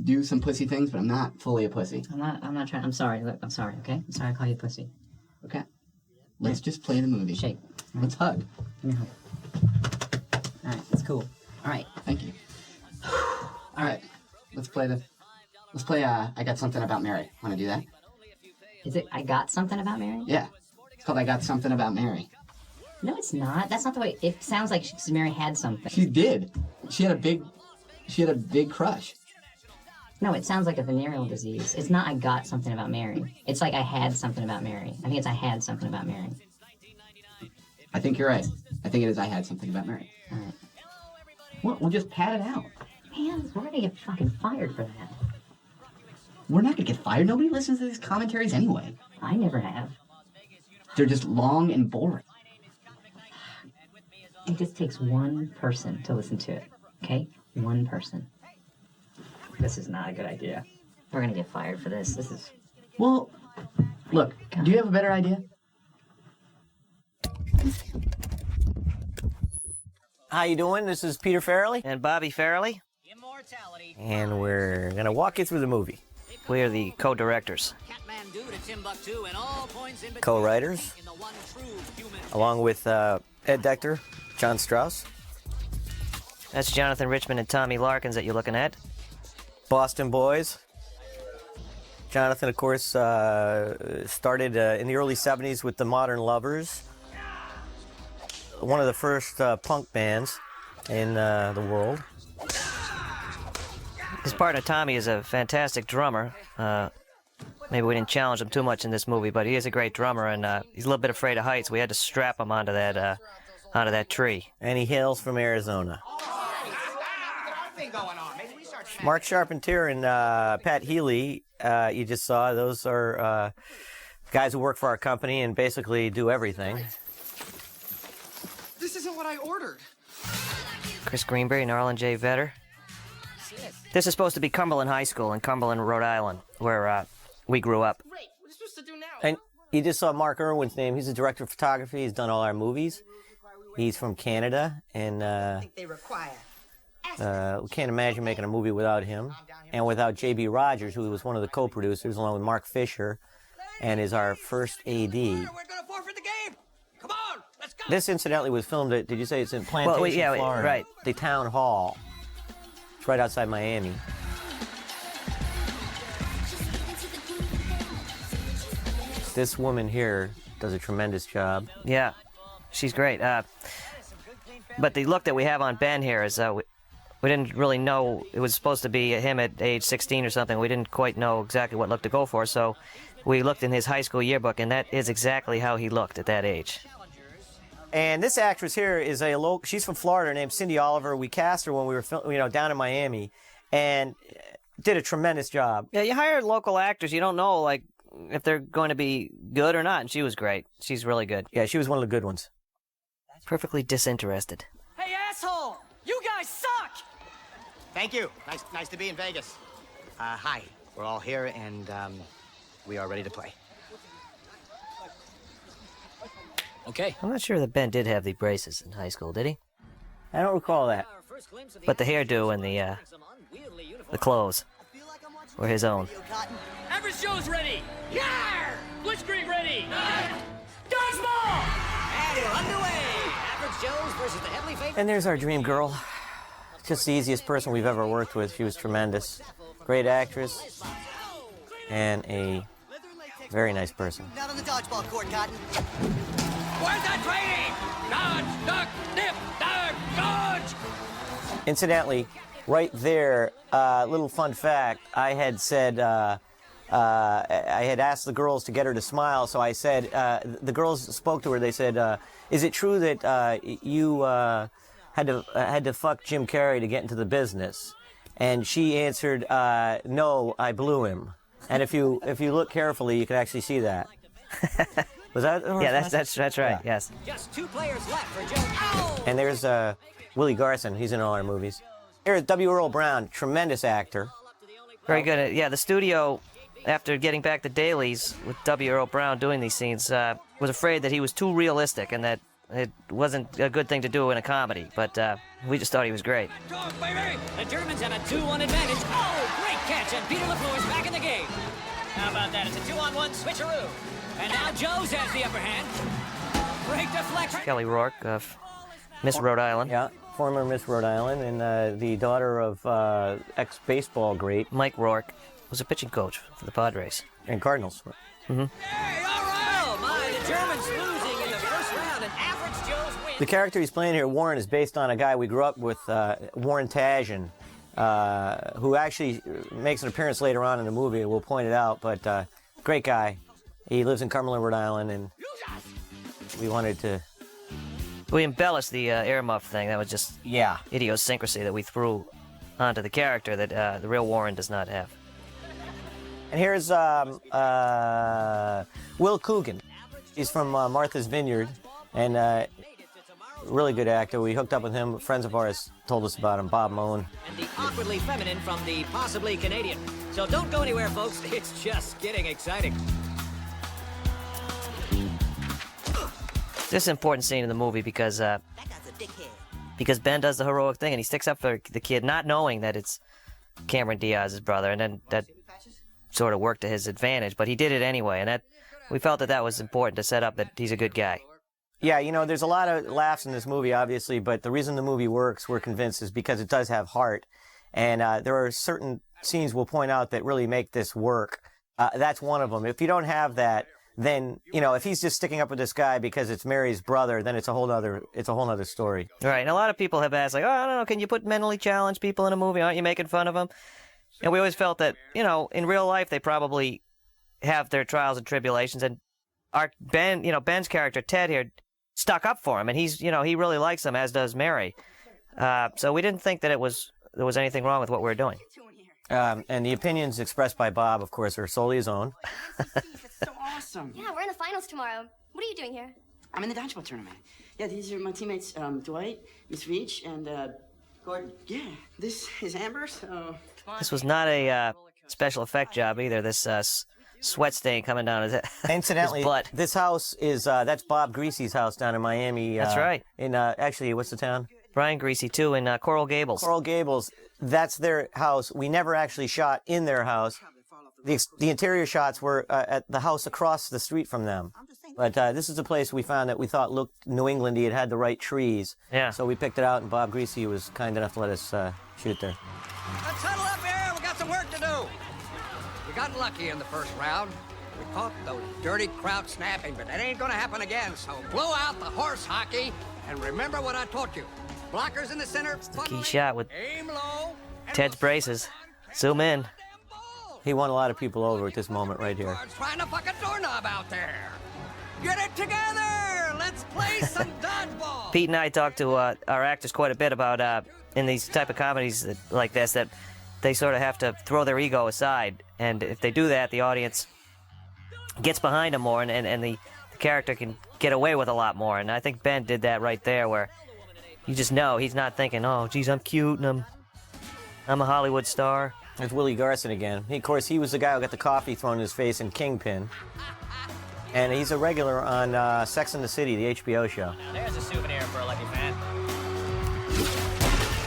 do some pussy things, but I'm not fully a pussy. I'm not trying. I'm sorry. Look, I'm sorry, okay? I'm sorry I call you a pussy. Okay. Let's just play the movie. Shake. Let's hug. All right, that's cool. All right. Thank you. All right. Let's play I Got Something About Mary. Want to do that? Is it I Got Something About Mary? Yeah. It's called I Got Something About Mary. No, it's not. That's not the way. It sounds like Mary had something. She did. She had a big crush. No, it sounds like a venereal disease. It's not I got something about Mary. It's like I had something about Mary. I think it's I had something about Mary. I think you're right. I think it is I Had Something About Mary. All right. Well, we'll just pat it out. Man, we're gonna get fucking fired for that. We're not gonna get fired. Nobody listens to these commentaries anyway. I never have. They're just long and boring. It just takes one person to listen to it, okay? One person. This is not a good idea. We're gonna get fired for this. This is... Well, look, do you have a better idea? How you doing? This is Peter Farrelly and Bobby Farrelly, and we're gonna walk you through the movie. We are the co-directors, co-writers, along with Ed Decter, John Strauss. That's Jonathan Richman and Tommy Larkins that you're looking at. Boston boys. Jonathan, of course, started in the early 70s with the Modern Lovers, one of the first punk bands in the world. His partner Tommy is a fantastic drummer. Maybe we didn't challenge him too much in this movie, but he is a great drummer, and he's a little bit afraid of heights. We had to strap him onto that tree. And he hails from Arizona. Mark Charpentier and Pat Healy, you just saw. Those are guys who work for our company and basically do everything. This isn't what I ordered. Chris Greenberry and Arlen J. Vetter. This is supposed to be Cumberland High School in Cumberland, Rhode Island, where we grew up. Great. What are you supposed to do now? And you just saw Mark Irwin's name. He's the director of photography. He's done all our movies. He's from Canada, and we can't imagine making a movie without him, and without J.B. Rogers, who was one of the co-producers, along with Mark Fisher, and is our first AD. We're gonna forfeit the game. Come on, let's go. This, incidentally, was filmed at, did you say it's in Plantation, Florida? Right. The town hall. It's right outside Miami. This woman here does a tremendous job. Yeah, she's great. But the look that we have on Ben here is we didn't really know. It was supposed to be him at age 16 or something. We didn't quite know exactly what look to go for, so we looked in his high school yearbook, and that is exactly how he looked at that age. And this actress here is a local. She's from Florida, named Cindy Oliver. We cast her when we were, down in Miami, and did a tremendous job. Yeah, you hire local actors. You don't know, like, if they're going to be good or not. And she was great. She's really good. Yeah, she was one of the good ones. Perfectly disinterested. Hey, asshole! You guys suck! Thank you. Nice to be in Vegas. Hi. We're all here, and we are ready to play. Okay. I'm not sure that Ben did have the braces in high school, did he? I don't recall that. But the hairdo and the clothes were his own. Average Joe's ready! Yar! Blitzkrieg ready! Dodgeball! And we're underway! Average Joe's versus the heavily favored... And there's our dream girl. Just the easiest person we've ever worked with. She was tremendous. Great actress. And a very nice person. Down on the dodgeball court, Cotton. Where's that training? Dodge, duck, dip, dodge! Incidentally, right there, little fun fact, I had said I had asked the girls to get her to smile, so I said, the girls spoke to her. They said, "Is it true that you had to fuck Jim Carrey to get into the business?" And she answered, "No, I blew him." And if you look carefully, you can actually see that. Was that? Yeah, that's right. Yeah. Yes. Just 2 players left for Joe. Oh! And there's Willie Garson. He's in all our movies. Here's W. Earl Brown, tremendous actor. Very good. Yeah, the studio, after getting back the dailies with W. Earl Brown doing these scenes, was afraid that he was too realistic and that it wasn't a good thing to do in a comedy. But we just thought he was great. Talk, baby! The Germans have a 2-1 advantage. Oh, great catch, and Peter LaFleur is back in the game. How about that? It's a 2-on-1 switcheroo. And now Joe's has the upper hand. Great deflection. Kelly Rourke of Miss Rhode Island. Yeah, former Miss Rhode Island, and the daughter of ex-baseball great Mike Rourke was a pitching coach for the Padres and Cardinals. Mm-hmm. Hey, all right! Oh, my, the Germans losing in the first round, and average Joe's win. The character he's playing here, Warren, is based on a guy we grew up with, Warren Tajan, who actually makes an appearance later on in the movie. We'll point it out, but great guy. He lives in Cumberland, Rhode Island, and we wanted to... We embellished the air muff thing. That was just idiosyncrasy that we threw onto the character that the real Warren does not have. And here's Will Coogan. He's from Martha's Vineyard, and really good actor. We hooked up with him. Friends of ours told us about him, Bob Moan. And the awkwardly feminine from the possibly Canadian. So don't go anywhere, folks. It's just getting exciting. This is an important scene in the movie because Ben does the heroic thing and he sticks up for the kid, not knowing that it's Cameron Diaz's brother, and then that sort of worked to his advantage. But he did it anyway, and we felt that was important to set up that he's a good guy. Yeah, you know, there's a lot of laughs in this movie, obviously, but the reason the movie works, we're convinced, is because it does have heart. And there are certain scenes we'll point out that really make this work. That's one of them. If you don't have that, then, you know, if he's just sticking up with this guy because it's Mary's brother, then it's a whole other story. Right, and a lot of people have asked, like, oh, I don't know, can you put mentally challenged people in a movie? Aren't you making fun of them? And we always felt that, you know, in real life they probably have their trials and tribulations, and Ben's character, Ted here, stuck up for him, and he's, you know, he really likes him, as does Mary. So we didn't think that there was anything wrong with what we were doing. And the opinions expressed by Bob, of course, are solely his own. So awesome. Yeah, we're in the finals tomorrow. What are you doing here? I'm in the dodgeball tournament. Yeah, these are my teammates, Dwight, Miss Reach, and Gordon. Yeah, this is Amber, so... This was not a special effect job either, this sweat stain coming down his Incidentally, his butt. This house is, that's Bob Greasy's house down in Miami. That's right. In, actually, what's the town? Brian Greasy, too, in Coral Gables. Coral Gables. That's their house. We never actually shot in their house. The interior shots were at the house across the street from them. But this is a place we found that we thought looked New Englandy. It had the right trees. Yeah. So we picked it out, and Bob Greasy was kind enough to let us shoot there. Let's settle up here. We got some work to do. We got lucky in the first round. We caught those dirty crowd snapping, but that ain't gonna happen again. So blow out the horse hockey, and remember what I taught you. Blockers in the center. The key shot with Ted's braces. Zoom in. He won a lot of people over at this moment right here. Trying to fuck a doorknob out there. Get it together. Let's play some dodgeball. Pete and I talked to our actors quite a bit about in these type of comedies like this that they sort of have to throw their ego aside, and if they do that, the audience gets behind them more, and the character can get away with a lot more. And I think Ben did that right there, where you just know he's not thinking, oh, geez, I'm cute and I'm a Hollywood star. There's Willie Garson again. Of course, he was the guy who got the coffee thrown in his face in Kingpin. And he's a regular on Sex and the City, the HBO show. Now there's a souvenir for a lucky fan.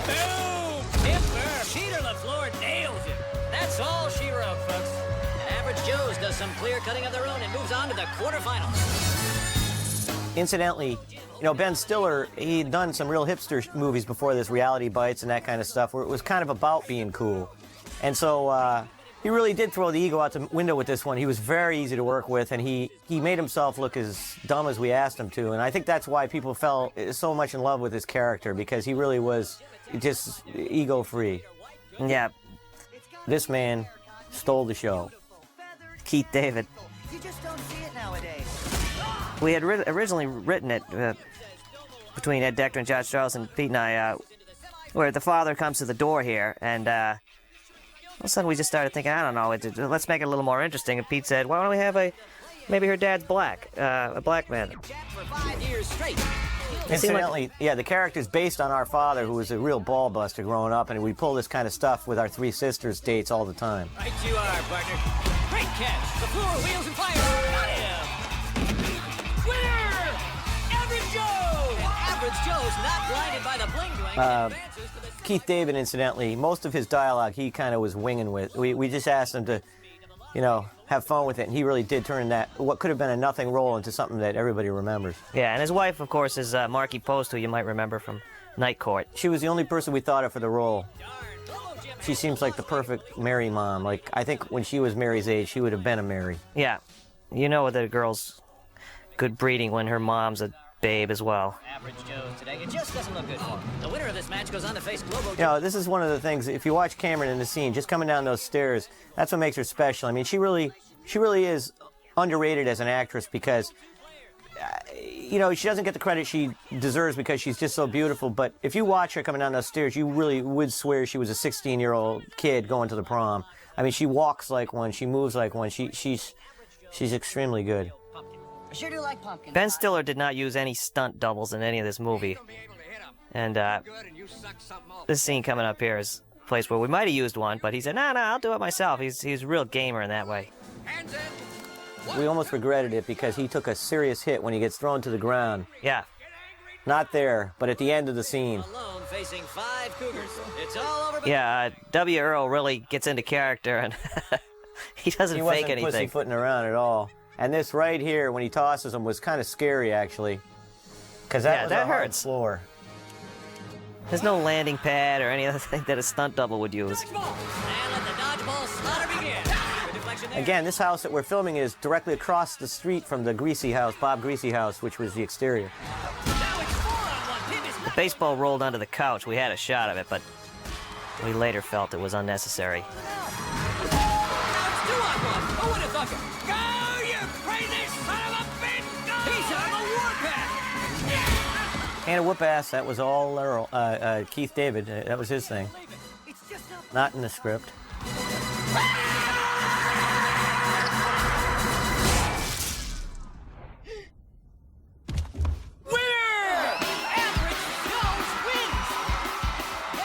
Boom! Timber! Peter LaFleur nails it. That's all she wrote, folks. Average Joe's does some clear cutting of their own and moves on to the quarterfinals. Incidentally, you know, Ben Stiller, he'd done some real hipster movies before this, Reality Bites and that kind of stuff, where it was kind of about being cool. And so he really did throw the ego out the window with this one. He was very easy to work with, and he made himself look as dumb as we asked him to. And I think that's why people fell so much in love with his character, because he really was just ego-free. Yeah. This man stole the show. Keith David. You just don't see it nowadays. We had originally written it between Ed Dector and Josh Strauss and Pete and I, where the father comes to the door here, and all of a sudden we just started thinking, I don't know, let's make it a little more interesting. And Pete said, why don't we have maybe her dad's black, a black man. For 5 years straight. Incidentally, yeah, the character's based on our father, who was a real ball buster growing up, and we pull this kind of stuff with our three sisters' dates all the time. Right you are, partner. Great catch. The floor, wheels, and fire. Got him. Winner! Average Joe! And Average Joe's not blinded by the bling-bling. Keith David, incidentally, most of his dialogue he kind of was winging with. We just asked him to, you know, have fun with it, and he really did turn that, what could have been a nothing role, into something that everybody remembers. Yeah, and his wife, of course, is Markie Post, who you might remember from Night Court. She was the only person we thought of for the role. She seems like the perfect Mary mom. Like, I think when she was Mary's age, she would have been a Mary. Yeah, you know the girl's good breeding when her mom's a babe as well. Average Joe today. It just doesn't look good for him. The winner of this match goes on to face Globo. You know, this is one of the things, if you watch Cameron in the scene, just coming down those stairs, that's what makes her special. I mean, she really is underrated as an actress because, you know, she doesn't get the credit she deserves because she's just so beautiful. But if you watch her coming down those stairs, you really would swear she was a 16-year-old kid going to the prom. I mean, she walks like one, she moves like one. She's extremely good. I sure do like pumpkin. Ben Stiller did not use any stunt doubles in any of this movie. And this scene coming up here is a place where we might have used one, but he said, no, I'll do it myself. He's a real gamer in that way. We almost regretted it because he took a serious hit when he gets thrown to the ground. Yeah. Not there, but at the end of the scene. Alone facing 5 Cougars. It's all over. Yeah, W. Earl really gets into character, and he doesn't fake anything. He wasn't pussyfooting around at all. And this right here, when he tosses him, was kind of scary, actually. Because that hurts. Floor. There's no landing pad or any other thing that a stunt double would use. And let the dodgeball slaughter begin. Again, this house that we're filming is directly across the street from the Greasy house, Bob Greasy house, which was the exterior. The baseball rolled onto the couch. We had a shot of it, but we later felt it was unnecessary. Now it's 2-on-1. Who would have thought it? Go, you crazy son of a bitch! Go! He's on the warpath! And a whoop ass, that was all Earl, Keith David. That was his thing. Not in the script.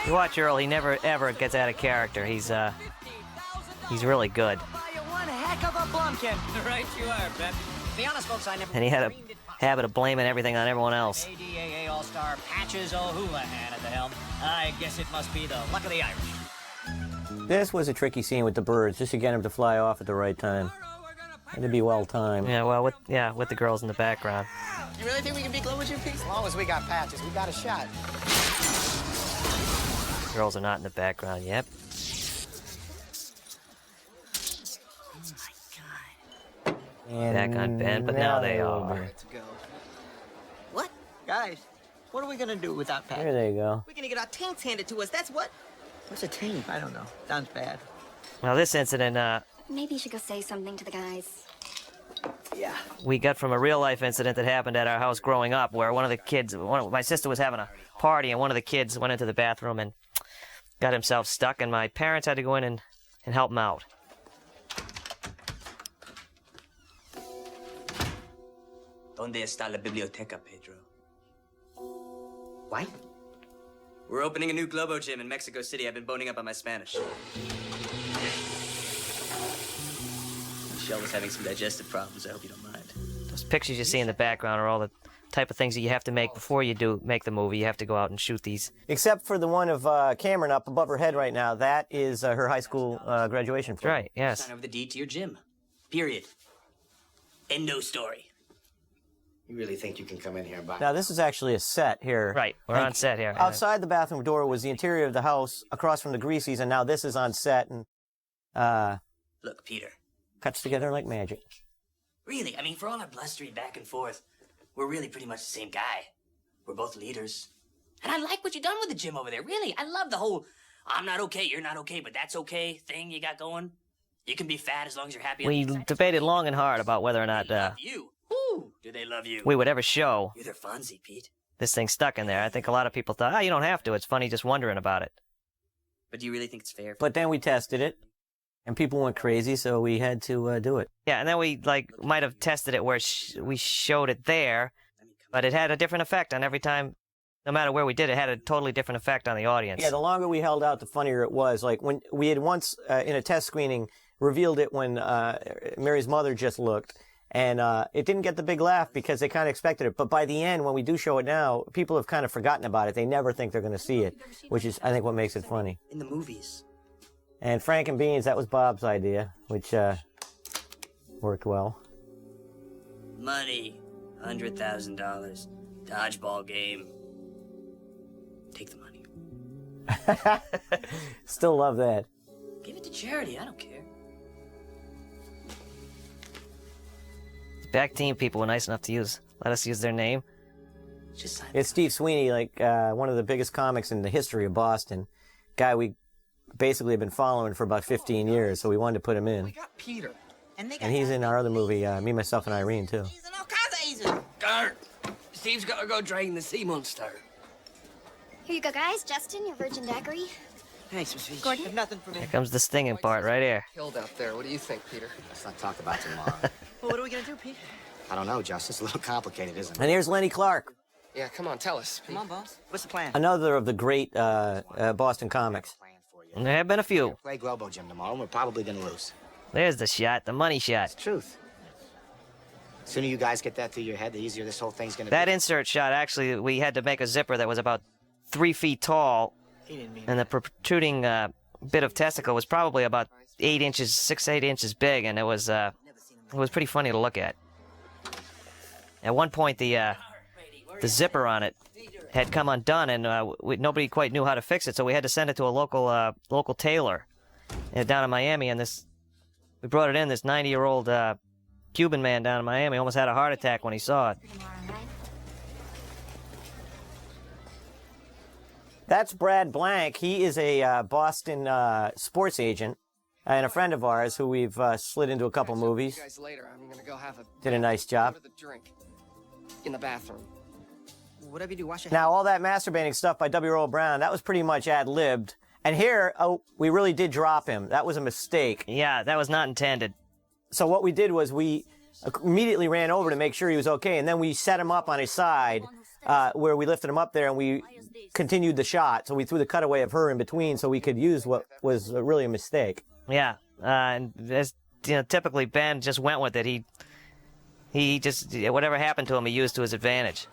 You watch Earl, he never ever gets out of character. He's really good. One heck of a blumpkin. Right you are, Pep. Be honest, folks, I never... And he had a habit of blaming everything on everyone else. ADAA All-Star Patches O'Houlihan at the helm. I guess it must be the luck of the Irish. This was a tricky scene with the birds, just to get him to fly off at the right time. And to be well timed. Yeah, well, with the girls in the background. You really think we can beat Globo Gym, Pete? As long as we got patches, we got a shot. Girls are not in the background yet. And back on Ben, but now they are. Let's go. What? Guys, what are we gonna do without patches? There they go. We're gonna get our taints handed to us, that's what? What's a taint? I don't know. Sounds bad. Well, this incident, Maybe you should go say something to the guys. Yeah. we got from a real-life incident that happened at our house growing up, where one of the kids, my sister was having a party, and one of the kids went into the bathroom and got himself stuck, and my parents had to go in and help him out. ¿Dónde está la biblioteca, Pedro? What? We're opening a new Globo Gym in Mexico City. I've been boning up on my Spanish. Michelle was having some digestive problems. I hope you don't mind. Those pictures you see in the background are all the type of things that you have to make before you do make the movie. You have to go out and shoot these. Except for the one of Cameron up above her head right now. That is her high school graduation photo. Right, yes. Sign over the deed to your gym. Period. End no story. You really think you can come in here and buy? Now, this is actually a set here. Right, we're on set here. Outside the bathroom door was the interior of the house across from the Greasies, and now this is on set, and Look, Peter. Cuts together like magic. Really, I mean, for all our blustering back and forth, we're really pretty much the same guy. We're both leaders. And I like what you've done with the gym over there, really. I love the whole, I'm not okay, you're not okay, but that's okay thing you got going. You can be fat as long as you're happy. We debated long and hard about whether or not You. Ooh, do they love you? we would ever show You're their Fonzie, Pete. this thing stuck in there. I think a lot of people thought, oh, you don't have to. It's funny just wondering about it. But do you really think it's fair? But then we tested it, and people went crazy, so we had to do it. Yeah, and then we might have tested it where we showed it there, but it had a different effect on every time. No matter where we did it, had a totally different effect on the audience. Yeah, the longer we held out, the funnier it was. Like when we had once in a test screening revealed it when Mary's mother just looked, and it didn't get the big laugh because they kind of expected it. But by the end, when we do show it now, people have kind of forgotten about it. They never think they're going to see it, which is, I think, what makes it funny. In the movies. And Frank and Beans, that was Bob's idea, which worked well. Money. $100,000. Dodgeball game. Take the money. Still love that. Give it to charity. I don't care. Back team people were nice enough to let us use their name. Just It's Steve Sweeney, like one of the biggest comics in the history of Boston. Guy we basically have been following for about 15 years, so we wanted to put him in. We got Peter. And he's in our other movie, Me, Myself, and Irene, too. Gart, Steve's got to go drain the sea monster. Here you go, guys. Justin, your virgin daiquiri. Thanks, Miss Veach. Gordon? Nothing for me. Here comes the stinging part right here. Killed out there. What do you think, Peter? Let's not talk about tomorrow. Well, what are we going to do, Pete? I don't know, Justice. A little complicated, isn't it? And here's Lenny Clark, Yeah, come on, tell us. Come on, boss. What's the plan? another of the great Boston comics. And there have been a few. Play Globo Gym tomorrow, and we're probably going to lose. There's the shot, the money shot. Truth. The sooner you guys get that through your head, the easier this whole thing's going to be. That insert shot, actually, we had to make a zipper that was about 3 feet tall, and the protruding bit of testicle was probably about 8 inches, 8 inches big, and it was pretty funny to look at. At one point, the zipper on it had come undone, and nobody quite knew how to fix it, so we had to send it to a local tailor down in Miami. And we brought it in. This 90-year-old Cuban man down in Miami almost had a heart attack when he saw it. That's Brad Blank. He is a Boston sports agent and a friend of ours who we've slid into a couple movies. You guys later. I'm gonna go have a Did a nice job. bit of the drink in the bathroom. Whatever you do, wash your Now, all that masturbating stuff by W. Earl Brown, that was pretty much ad-libbed. And here, we really did drop him. That was a mistake. Yeah, that was not intended. So what we did was we immediately ran over to make sure he was okay, and then we set him up on his side where we lifted him up there, and we continued the shot. So we threw the cutaway of her in between so we could use what was really a mistake. Yeah, and as typically Ben just went with it. He just, whatever happened to him, he used to his advantage.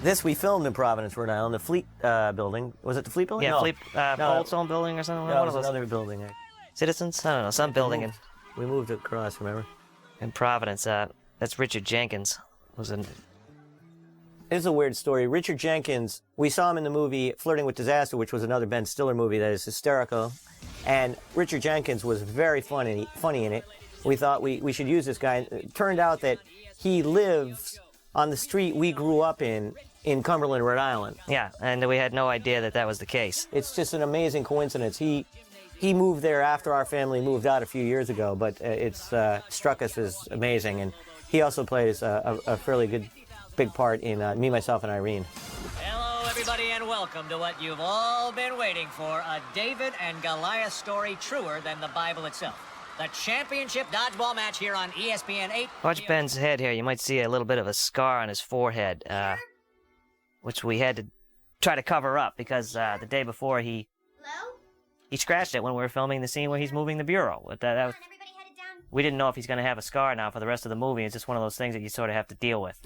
This we filmed in Providence, Rhode Island, the Fleet building. Was it the Fleet building? Yeah, No. Fleet Oldstone building or something. No, One it of was those. another building. Citizens? I don't know, some building We moved across, remember? in Providence. That's Richard Jenkins. Was in. It's a weird story. Richard Jenkins, we saw him in the movie Flirting with Disaster, which was another Ben Stiller movie that is hysterical. And Richard Jenkins was very funny in it. We thought we should use this guy. It turned out that he lives on the street we grew up in Cumberland, Rhode Island. Yeah, and we had no idea that was the case. It's just an amazing coincidence. He moved there after our family moved out a few years ago, but it's struck us as amazing. And he also plays a fairly good big part in Me, Myself, and Irene. Hello, everybody, and welcome to what you've all been waiting for, a David and Goliath story truer than the Bible itself. The championship dodgeball match here on ESPN 8. Watch Ben's head here. You might see a little bit of a scar on his forehead, which we had to try to cover up because the day before he scratched it when we were filming the scene where he's moving the bureau. We didn't know if he's going to have a scar now for the rest of the movie. It's just one of those things that you sort of have to deal with.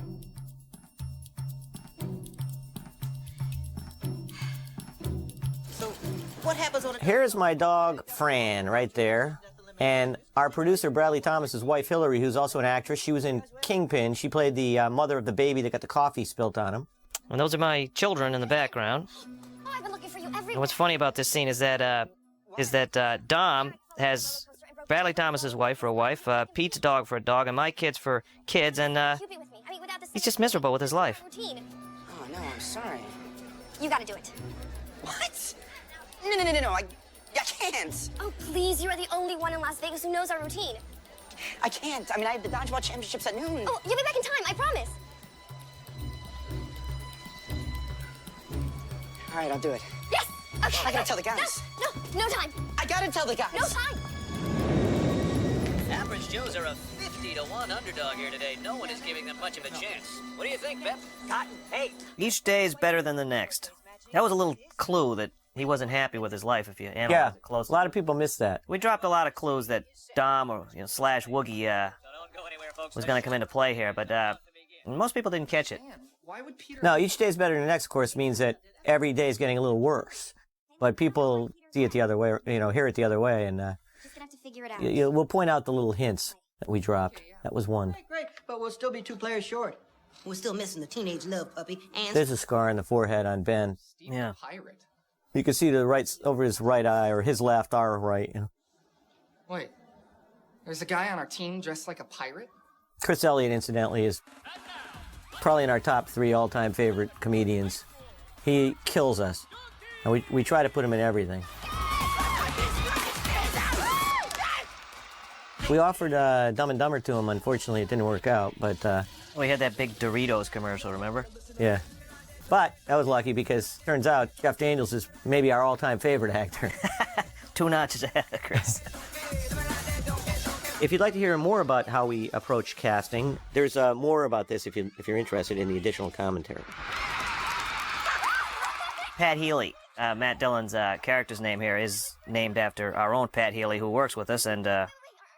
What happens on Here's my dog, Fran, right there. And our producer, Bradley Thomas's wife, Hillary, who's also an actress. She was in Kingpin. She played the mother of the baby that got the coffee spilt on him. And those are my children in the background. Oh, I've been looking for you everywhere. And what's funny about this scene is that Dom has Bradley Thomas's wife for a wife, Pete's dog for a dog, and my kids for kids, and he's just miserable with his life. Oh, no, I'm sorry. You gotta do it. What? No. I can't. Oh, please, you are the only one in Las Vegas who knows our routine. I can't. I mean, I have the dodgeball championships at noon. Oh, you'll be back in time, I promise. All right, I'll do it. Yes! Okay. I gotta tell the guys. No time. I gotta tell the guys. No time. Average Joes are a 50-1 underdog here today. No one is giving them much of a chance. What do you think, Beth? Cotton, hey. Each day is better than the next. That was a little clue that he wasn't happy with his life if you analyze it closely. A lot of people miss that. We dropped a lot of clues that Dom or slash Woogie was going to come into play here, but most people didn't catch it. No, each day is better than the next, of course, means that every day is getting a little worse. But people see it the other way, hear it the other way, and Just gonna have to figure it out. we'll point out the little hints that we dropped. That was one. Great, but we'll still be 2 players short. We're still missing the teenage love puppy and... There's a scar on the forehead on Ben. Yeah. Pirate. You can see the right over his right eye, or his left, our right. Wait, there's a guy on our team dressed like a pirate? Chris Elliott, incidentally, is probably in our top 3 all-time favorite comedians. He kills us, and we try to put him in everything. We offered Dumb and Dumber to him. Unfortunately, it didn't work out, but... we had that big Doritos commercial, remember? Yeah. But that was lucky because turns out Jeff Daniels is maybe our all-time favorite actor. 2 notches ahead of Chris. If you'd like to hear more about how we approach casting, there's more about this if you're interested in the additional commentary. Pat Healy, Matt Dillon's character's name here, is named after our own Pat Healy, who works with us, and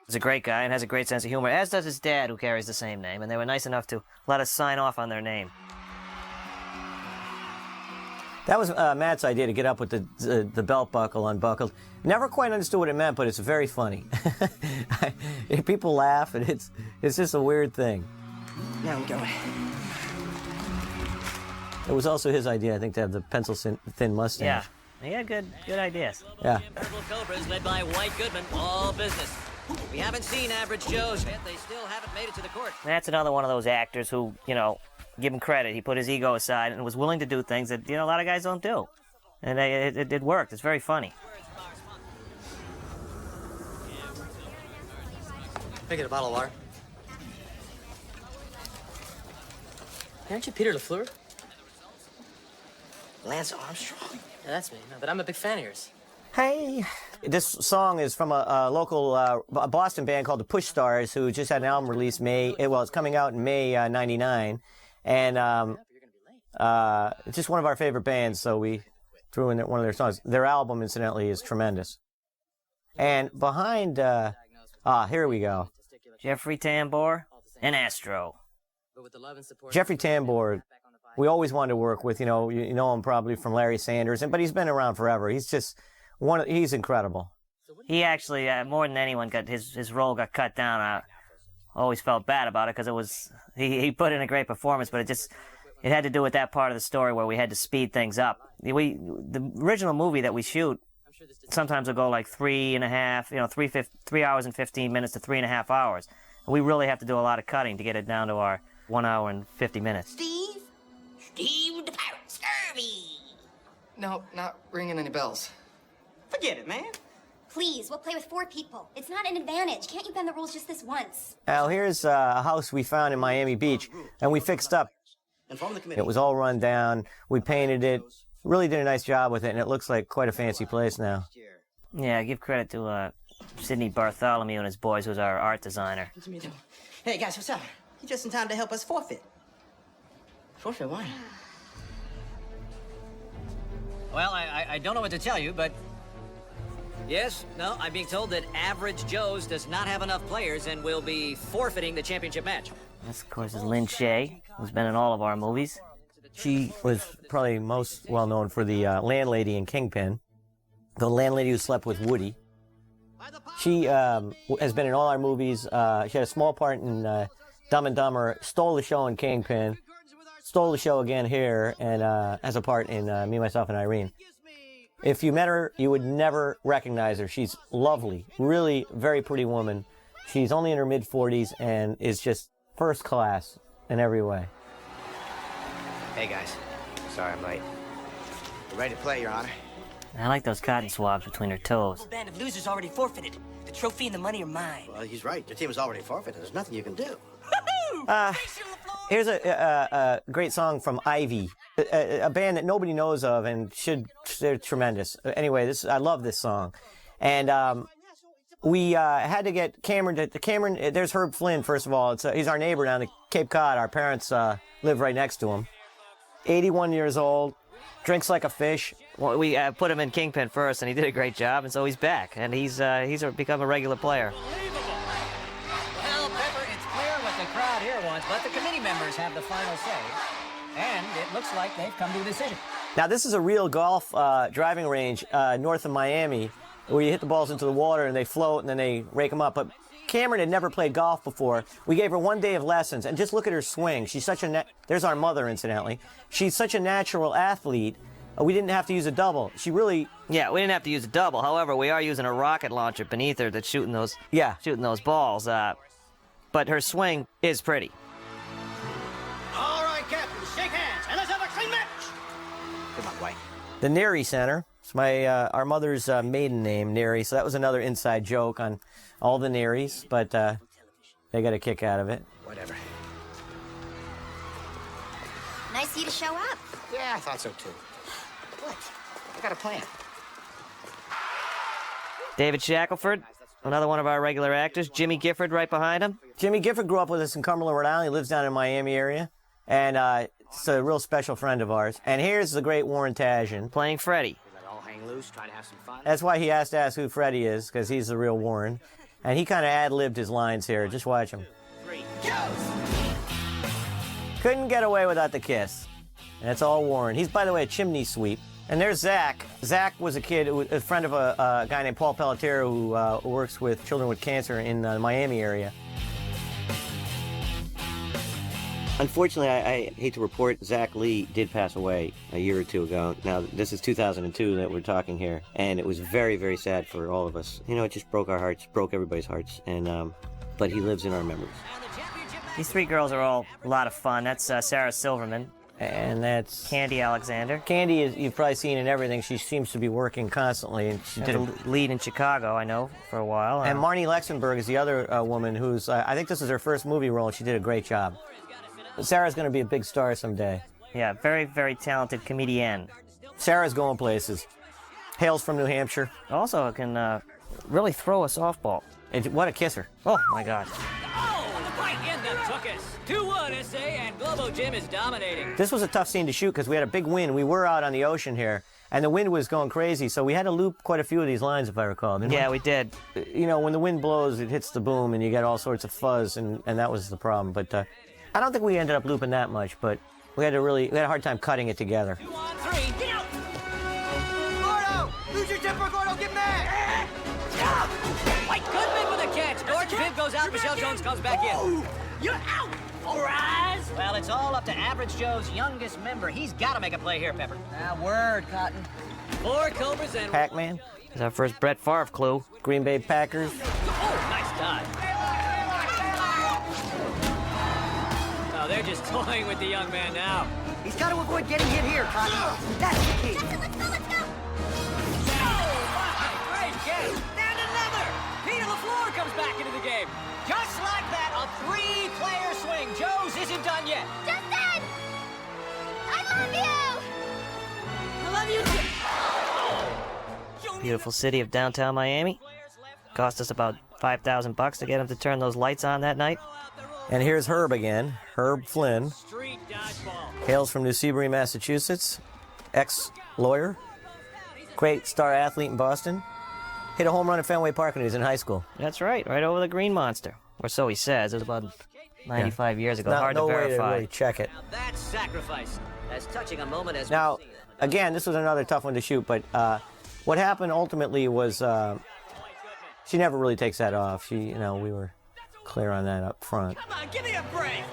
is a great guy and has a great sense of humor, as does his dad, who carries the same name, and they were nice enough to let us sign off on their name. That was Matt's idea to get up with the belt buckle unbuckled. Never quite understood what it meant, but it's very funny. People laugh, and it's just a weird thing. Now I'm going. It was also his idea, I think, to have the pencil-thin mustache. Yeah, he had good ideas. Yeah. Purple Cobras led by White Goodman, all business. We haven't seen Average Joe's yet. They still haven't made it to the court. That's another one of those actors who, give him credit. He put his ego aside and was willing to do things that, a lot of guys don't do. And it worked. It's very funny. Can I get a bottle of water? Aren't you Peter LaFleur? Lance Armstrong? Yeah, that's me. No, but I'm a big fan of yours. Hey. This song is from a local Boston band called the Push Stars, who just had an album released it's coming out in May '99. And it's just one of our favorite bands, so we threw in one of their songs. Their album, incidentally, is tremendous. And behind, here we go. Jeffrey Tambor and Astro. Jeffrey Tambor, we always wanted to work with. You know him probably from Larry Sanders, but he's been around forever. He's just he's incredible. He actually, more than anyone, his role got cut down. I always felt bad about it because he put in a great performance, but it had to do with that part of the story where we had to speed things up. The original movie that we shoot sometimes will go like 3 hours and 15 minutes to 3.5 hours. And we really have to do a lot of cutting to get it down to our 1 hour and 50 minutes. Steve the Pirate Scurvy. No, not ringing any bells. Forget it, man. Please, we'll play with 4 people. It's not an advantage. Can't you bend the rules just this once? Now, here's a house we found in Miami Beach, and we fixed up. It was all run down. We painted it. Really did a nice job with it, and it looks like quite a fancy place now. Yeah, give credit to Sidney Bartholomew and his boys, who's our art designer. Hey, guys, what's up? You're just in time to help us forfeit. Forfeit? Why? Well, I don't know what to tell you, but... Yes, no, I'm being told that Average Joe's does not have enough players and will be forfeiting the championship match. This, of course, is Lynn Shay, who's been in all of our movies. She was probably most well-known for the landlady in Kingpin, the landlady who slept with Woody. She has been in all our movies. She had a small part in Dumb and Dumber, stole the show in Kingpin, stole the show again here, and has a part in Me, Myself, and Irene. If you met her, you would never recognize her. She's lovely, really very pretty woman. She's only in her mid-40s and is just first class in every way. Hey guys, sorry I'm late. We're ready to play, Your Honor. I like those cotton swabs between her toes. The band of losers already forfeited. The trophy and the money are mine. Well, he's right. Your team is already forfeited. There's nothing you can do. Here's a great song from Ivy, a band that nobody knows of and they're tremendous. Anyway, I love this song. And we had to get Cameron there's Herb Flynn, first of all. He's our neighbor down at Cape Cod. Our parents live right next to him. 81 years old, drinks like a fish. Well, we put him in Kingpin first, and he did a great job, and so he's back, and he's become a regular player. Well, Pepper, it's clear what the crowd here wants, but the committee members have the final say, and it looks like they've come to a decision. Now, this is a real golf driving range north of Miami, where you hit the balls into the water and they float and then they rake them up. But Cameron had never played golf before. We gave her 1 day of lessons, and just look at her swing. She's such there's our mother, incidentally. She's such a natural athlete. We didn't have to use a double. Yeah, we didn't have to use a double. However, we are using a rocket launcher beneath her that's shooting those balls. But her swing is pretty. All right, Captain, shake hands, and let's have a clean match. Come on, White. The Neary Center. It's our mother's maiden name, Neary. So that was another inside joke on all the Nearys, but they got a kick out of it. Whatever. Nice of you to show up. Yeah, I thought so too. What? I got a plan. David Shackelford, another one of our regular actors. Jimmy Gifford right behind him. Jimmy Gifford grew up with us in Cumberland, Rhode Island. He lives down in Miami area, and it's a real special friend of ours. And here's the great Warren Tashian playing Freddie. Let it all hang loose, try to have some fun. That's why he has to ask who Freddie is, because he's the real Warren. And he kind of ad-libbed his lines here. Just watch him. Couldn't get away without the kiss. And it's all Warren. He's, by the way, a chimney sweep. And there's Zach. Zach was a kid, a friend of a guy named Paul Pelletier who works with children with cancer in the Miami area. Unfortunately, I hate to report, Zach Lee did pass away a year or two ago. Now, this is 2002 that we're talking here, and it was very, very sad for all of us. You know, it just broke our hearts, broke everybody's hearts, and but he lives in our memories. These three girls are all a lot of fun. That's Sarah Silverman. And that's Candy Alexander. Candy, you've probably seen in everything. She seems to be working constantly. And she did a lead in Chicago, I know, for a while. And Marnie Lexenberg is the other woman who's, I think this is her first movie role, and she did a great job. Sarah's going to be a big star someday. Yeah, very, very talented comedian. Sarah's going places. Hails from New Hampshire. Also can really throw a softball. And what a kisser. Oh, my God. Oh, the fight in the tuchus. 2-1 SA, and Globo Jim is dominating. This was a tough scene to shoot because we had a big wind. We were out on the ocean here, and the wind was going crazy, so we had to loop quite a few of these lines, if I recall. Yeah, we did. You know, when the wind blows, it hits the boom, and you get all sorts of fuzz, and that was the problem. But I don't think we ended up looping that much, but we had a hard time cutting it together. 2 on 3, get out! Gordo! Lose your temper, Gordo, get mad! White Goodman with a catch. Gordon Viv goes out, Michelle Jones comes back in. You're out! Rise! Well, it's all up to Average Joe's youngest member. He's got to make a play here, Pepper. Word, Cotton. 4 Cobras and... Pac-Man. It's our first Brett Favre clue. Green Bay Packers. Oh, nice dive. Oh, they're just toying with the young man now. He's got to avoid getting hit here, Cotton. That's the key. Let's go. Oh, my, great catch. And another. Peter LaFleur comes back into the game. Just like that, a 3-player swing. Joe's isn't done yet. Justin! I love you! Beautiful city of downtown Miami. Cost us about $5,000 to get him to turn those lights on that night. And here's Herb again, Herb Flynn. Hails from New Seabury, Massachusetts. Ex-lawyer. Great star athlete in Boston. Hit a home run at Fenway Park when he was in high school. That's right over the Green Monster. Or so he says. It was about 95 years ago. Hard to verify. No way to really check it. Now that's sacrifice. As touching a moment as Now, again, this was another tough one to shoot, but what happened ultimately was she never really takes that off. We were clear on that up front. Come on, give me a break.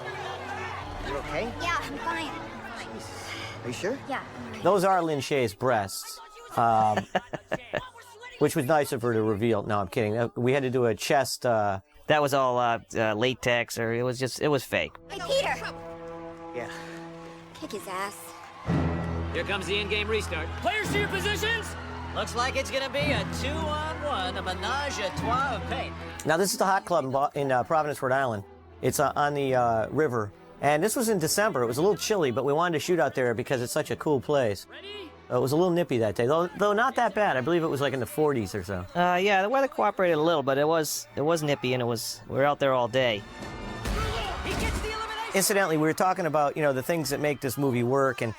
You okay? Yeah, I'm fine. Are you sure? Yeah. Those are Lynn Shea's breasts, which was nice of her to reveal. No, I'm kidding. We had to do a chest. That was all latex, or it was fake. Hey, Peter! Yeah. Kick his ass. Here comes the in-game restart. Players to your positions. Looks like it's gonna be a 2-on-1, a menage a trois of paint. Now, this is the Hot Club in Providence, Rhode Island. It's on the river. And this was in December. It was a little chilly, but we wanted to shoot out there because it's such a cool place. It was a little nippy that day, though not that bad. I believe it was like in the 40s or so. Yeah, the weather cooperated a little, but it was nippy, and we were out there all day. Incidentally, we were talking about, the things that make this movie work, and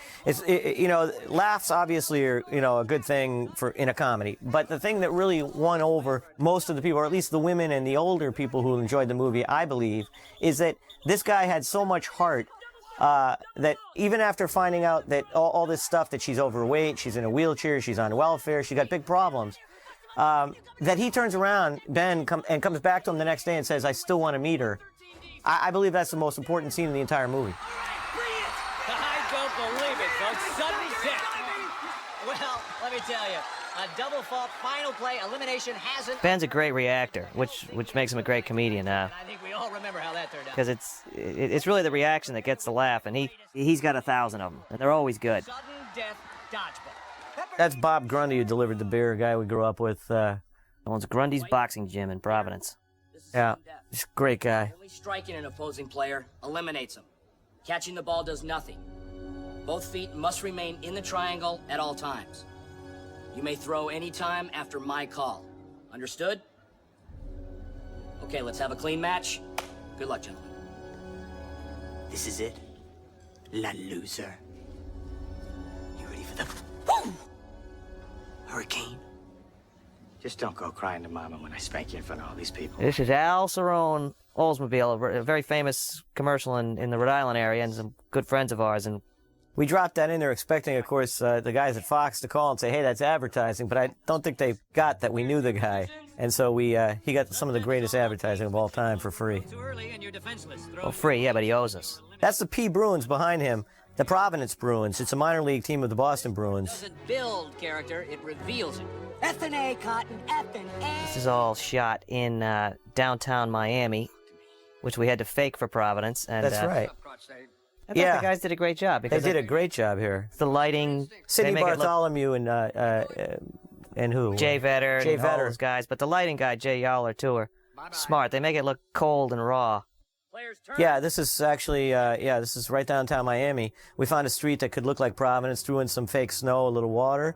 laughs obviously are, a good thing in a comedy. But the thing that really won over most of the people, or at least the women and the older people who enjoyed the movie, I believe, is that this guy had so much heart that even after finding out that all this stuff, that she's overweight, she's in a wheelchair, she's on welfare, she got big problems, that he turns around, Ben, and comes back to him the next day and says, I still want to meet her. I believe that's the most important scene in the entire movie. I don't believe it, folks. Sudden death. Well, let me tell you, a double fault final play elimination hasn't... Ben's a great reactor, which makes him a great comedian. I think we all remember how that turned out. Because it's really the reaction that gets the laugh, and he's got 1,000 of them, and they're always good. Sudden death dodgeball. That's Bob Grundy, who delivered the beer, a guy we grew up with. Owns Grundy's Boxing Gym in Providence. Yeah, he's a great guy. Striking an opposing player eliminates him. Catching the ball does nothing. Both feet must remain in the triangle at all times. You may throw any time after my call. Understood? Okay, let's have a clean match. Good luck, gentlemen. This is it? La loser. You ready for the hurricane? Just don't go crying to Mama when I spank you in front of all these people. This is Al Cerrone Oldsmobile, a very famous commercial in the Rhode Island area, and some good friends of ours. And we dropped that in there expecting, of course, the guys at Fox to call and say, hey, that's advertising. But I don't think they got that we knew the guy. And so he got some of the greatest advertising of all time for free. Oh, free, yeah, but he owes us. That's the P. Bruins behind him, the Providence Bruins. It's a minor league team of the Boston Bruins. It doesn't build character, it reveals it. F&A, Cotton, F&A. This is all shot in downtown Miami, which we had to fake for Providence. And, that's right. I thought the guys did a great job. They did a great job here. The lighting. Sidney Bartholomew and who? Jay Vedder. All those guys. But the lighting guy, Jay Yowler, too, are smart. They make it look cold and raw. Yeah, this is actually, this is right downtown Miami. We found a street that could look like Providence, threw in some fake snow, a little water.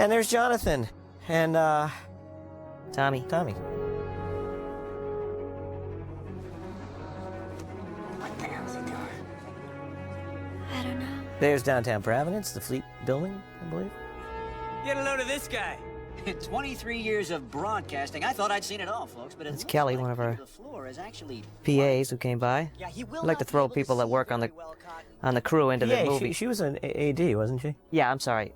And there's Jonathan. And, Tommy. What the hell's he doing? I don't know. There's downtown Providence, the Fleet building, I believe. Get a load of this guy. In 23 years of broadcasting, I thought I'd seen it all, folks, but it's Kelly, one of our PAs who came by. Yeah, I'd like to throw people that work on the crew into the movie. She was an AD, wasn't she? Yeah, I'm sorry.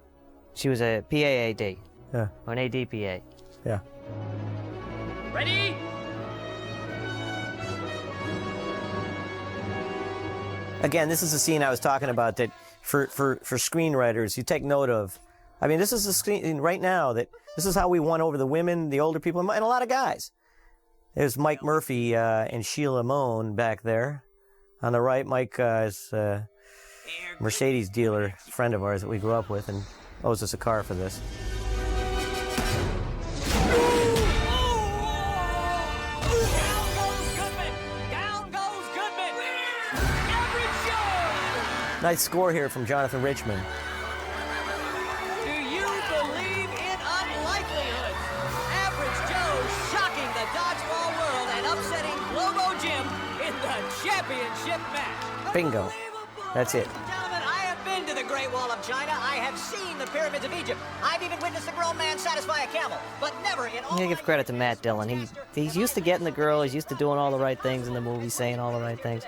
She was a PAAD. Yeah. Or an ADPA. Yeah. Ready? Again, this is the scene I was talking about that for screenwriters you take note of. I mean, this is the scene right now that this is how we won over the women, the older people, and a lot of guys. There's Mike Murphy and Sheila Moan back there. On the right, Mike is a Mercedes dealer, friend of ours that we grew up with, and owes us a car for this. Down goes Goodman. Average Joe. Nice score here from Jonathan Richman. Do you believe in unlikelihoods? Average Joe shocking the dodgeball world and upsetting Globo Jim in the championship match. Bingo. That's it. Gentlemen, I have been to the Great Wall of China. I have seen the pyramids of Egypt. I've even witnessed a grown man satisfy a camel, but never in all. You gotta give credit to Matt Dillon. He's used to getting the girl. He's used to doing all the right things in the movie, saying all the right things.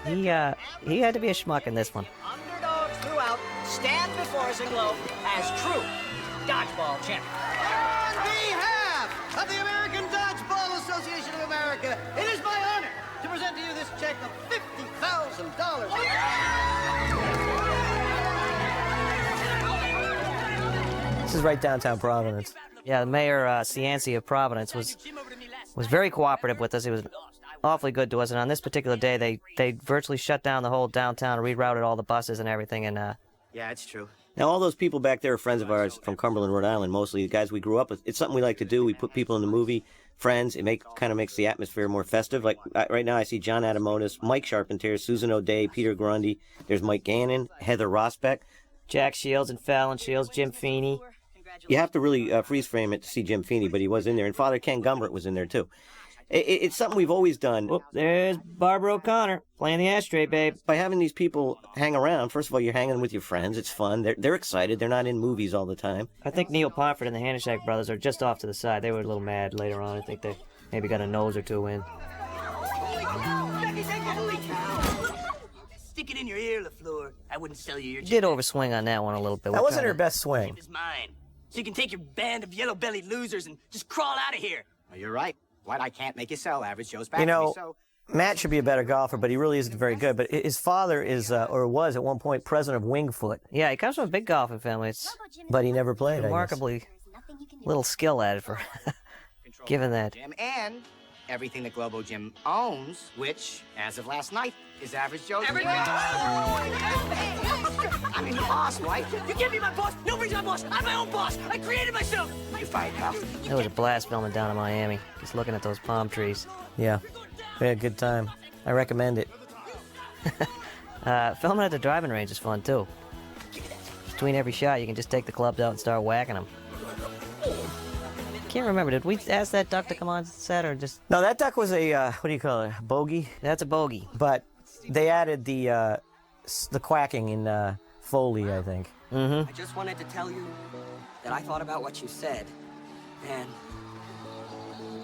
He had to be a schmuck in this one. Underdogs throughout stand before us aglow as true dodgeball champions. On behalf of the American Dodgeball Association of America, it is my honor to present to you this check of $50,000. This is right downtown Providence. Yeah, the mayor Cianci of Providence was very cooperative with us. He was awfully good to us. And on this particular day, they virtually shut down the whole downtown, rerouted all the buses and everything. And yeah, it's true. Now, all those people back there are friends of ours from Cumberland, Rhode Island, mostly the guys we grew up with. It's something we like to do. We put people in the movie, friends. It kind of makes the atmosphere more festive. Like right now, I see John Adamonis, Mike Charpentier, Susan O'Day, Peter Grundy. There's Mike Gannon, Heather Rosbeck, Jack Shields and Fallon Shields, Jim Feeney. You have to really freeze frame it to see Jim Feeney, but he was in there. And Father Ken Gumbert was in there, too. It's something we've always done. Oh, there's Barbara O'Connor playing the ashtray, babe. By having these people hang around, first of all, you're hanging with your friends. It's fun. They're excited. They're not in movies all the time. I think Neil Pomfret and the Hanishak brothers are just off to the side. They were a little mad later on. I think they maybe got a nose or two in. Stick it in your ear, LaFleur. I wouldn't sell you your... Did overswing on that one a little bit. That wasn't her best swing. It's mine. So you can take your band of yellow-bellied losers and just crawl out of here. Well, you're right. What I can't make you sell, Average Joe's back You know, to me, so... Matt should be a better golfer, but he really isn't very good. But his father is, or was at one point, president of Wingfoot. Yeah, he comes from a big golfing family. It's but he never played, remarkably little skill at it for given that. Jim, and everything that Globo Jim owns, which, as of last night, is Average Joe's. I mean, the boss, right? You can't be my boss. Nobody's my boss. I'm my own boss. I created myself. You fight, pal. It was a blast filming down in Miami. Just looking at those palm trees. Yeah, we had a good time. I recommend it. Filming at the driving range is fun, too. Between every shot, you can just take the clubs out and start whacking them. Can't remember. Did we ask that duck to come on set or just... No, that duck was a, what do you call it, a bogey? That's a bogey. But they added the quacking in Foley, I think. Mm-hmm. I just wanted to tell you that I thought about what you said, and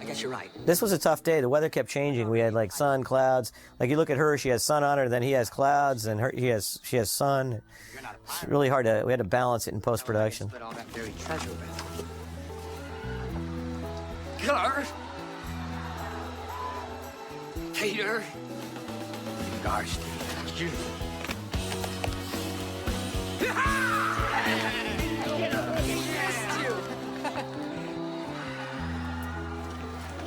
I guess you're right. This was a tough day. The weather kept changing. We had, like, sun, clouds. Like, you look at her, she has sun on her, then he has clouds, and she has sun. It's really hard to... We had to balance it in post-production. But all that buried treasure with. Killer. Peter. Gosh, you.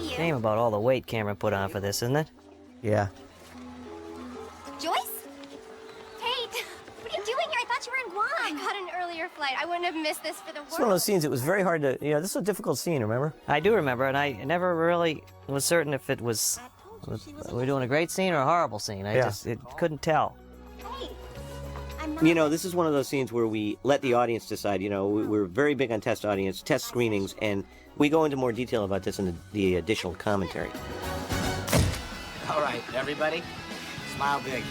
Shame about all the weight Cameron put on for this, isn't it? Yeah. Joyce? Hey, what are you doing here? I thought you were in Guam. I got an earlier flight. I wouldn't have missed this for the world. It's one of those scenes, it was very hard to... You know, this is a difficult scene, remember? I do remember, and I never really was certain if it was... We're doing a great scene or a horrible scene. I just couldn't tell. You know, this is one of those scenes where we let the audience decide. You know, we're very big on test audience, test screenings, and we go into more detail about this in the additional commentary. All right, everybody, smile big.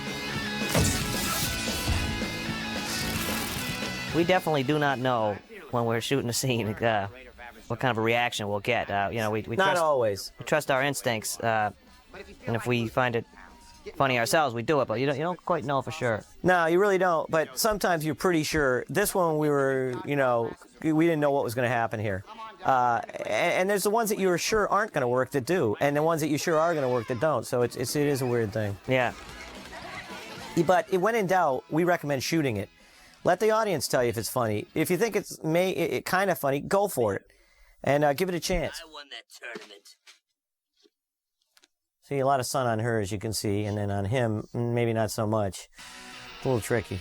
We definitely do not know when we're shooting a scene what kind of a reaction we'll get. You know, we Not trust, always. We trust our instincts, and if we find it funny ourselves, we do it. But you don't quite know for sure. No, you really don't. But sometimes you're pretty sure. This one, we were, you know, we didn't know what was going to happen here. And there's the ones that you were sure aren't going to work that do, and the ones that you sure are going to work that don't. So it is a weird thing. Yeah. But when in doubt, we recommend shooting it. Let the audience tell you if it's funny. If you think it's kind of funny, go for it, and give it a chance. I won that tournament. See, a lot of sun on her, as you can see, and then on him, maybe not so much. A little tricky.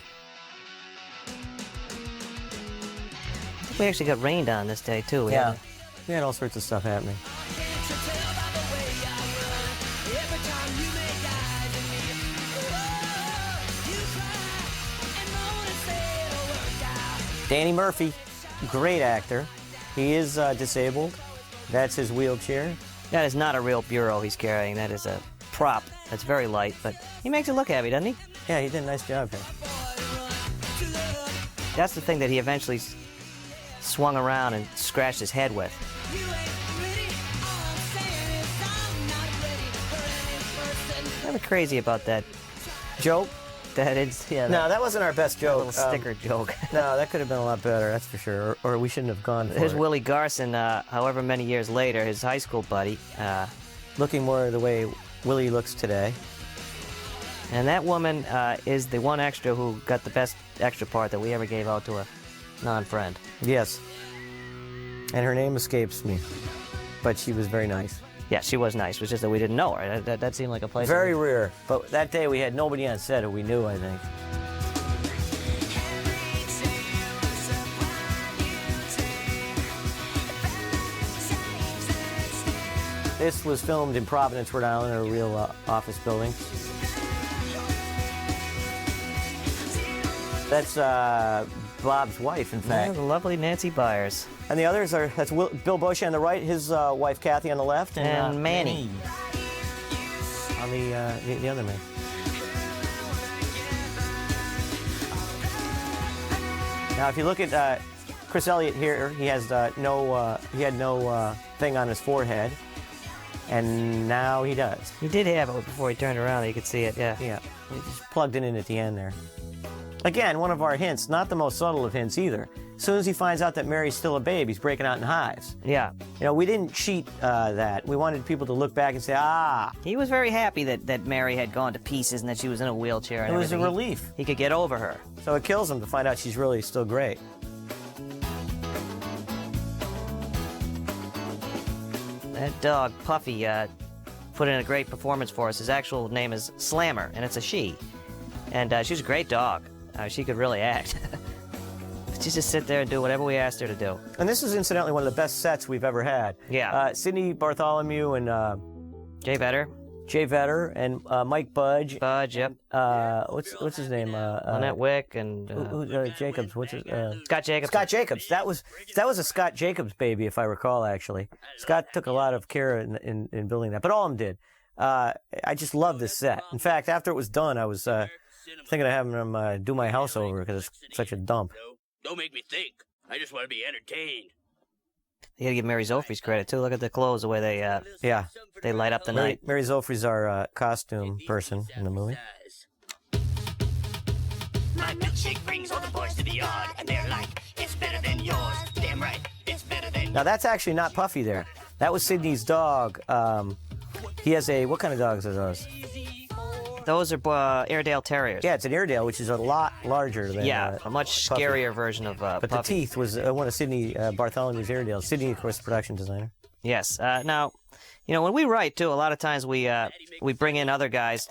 We actually got rained on this day, too. We had all sorts of stuff happening. Danny Murphy, great actor. He is disabled. That's his wheelchair. That is not a real bureau he's carrying. That is a prop that's very light, but he makes it look heavy, doesn't he? Yeah, he did a nice job here. That's the thing that he eventually swung around and scratched his head with. I'm crazy about that joke. That is, yeah. No, that wasn't our best joke. A little sticker joke. No, that could have been a lot better, that's for sure. Or we shouldn't have gone for Here's it. Willie Garson, however many years later, his high school buddy. Looking more the way Willie looks today. And that woman is the one extra who got the best extra part that we ever gave out to a non-friend. Yes. And her name escapes me. But she was very nice. Yeah, she was nice. It was just that we didn't know her. That seemed like a place. Very rare. But that day we had nobody on set who we knew, I think. This was filmed in Providence, Rhode Island, in a real office building. That's Bob's wife, in fact. Yeah, the lovely Nancy Byers. And the others are, that's Bill Bush on the right, his wife Kathy on the left, and Manny on the other man. Now, if you look at Chris Elliott here, he has no thing on his forehead, and now he does. He did have it before he turned around. You could see it. Yeah. Yeah. He just plugged it in at the end there. Again, one of our hints, not the most subtle of hints either. As soon as he finds out that Mary's still a babe, he's breaking out in hives. Yeah. You know, we didn't cheat that. We wanted people to look back and say, ah. He was very happy that Mary had gone to pieces and that she was in a wheelchair. And it was everything. A relief. He could get over her. So it kills him to find out she's really still great. That dog, Puffy, put in a great performance for us. His actual name is Slammer, and it's a she. And she's a great dog. She could really act. She just sit there and do whatever we asked her to do. And this is incidentally one of the best sets we've ever had. Yeah. Sidney Bartholomew and Jay Vedder. Jay Vedder and Mike Budge. Budge, yep. What's his name? Lynette Wick and Jacobs. What's his? Scott Jacobs. Scott Jacobs. That was a Scott Jacobs baby, if I recall. Actually, Scott took a lot of care in building that, but all of them did. I just love this set. In fact, after it was done, I was thinking of having them do my house over because it's such a dump. Don't make me think. I just want to be entertained. You gotta give Mary Zofries credit too. Look at the clothes, the way they light up the night. Mary Zofries, our costume person in the movie. My milkshake brings all the boys to the yard, and they're like, it's better than yours. Damn right, it's better than yours. Now that's actually not Puffy there. That was Sidney's dog. He has what kind of dogs are those? Those are Airedale Terriers. Yeah, it's an Airedale, which is a lot larger than a much Puffy. scarier version of But Puffy. the teeth was one of Sidney Bartholomew's Airedales. Sidney, of course, the production designer. Yes. Now, when we write too, a lot of times we bring in other guys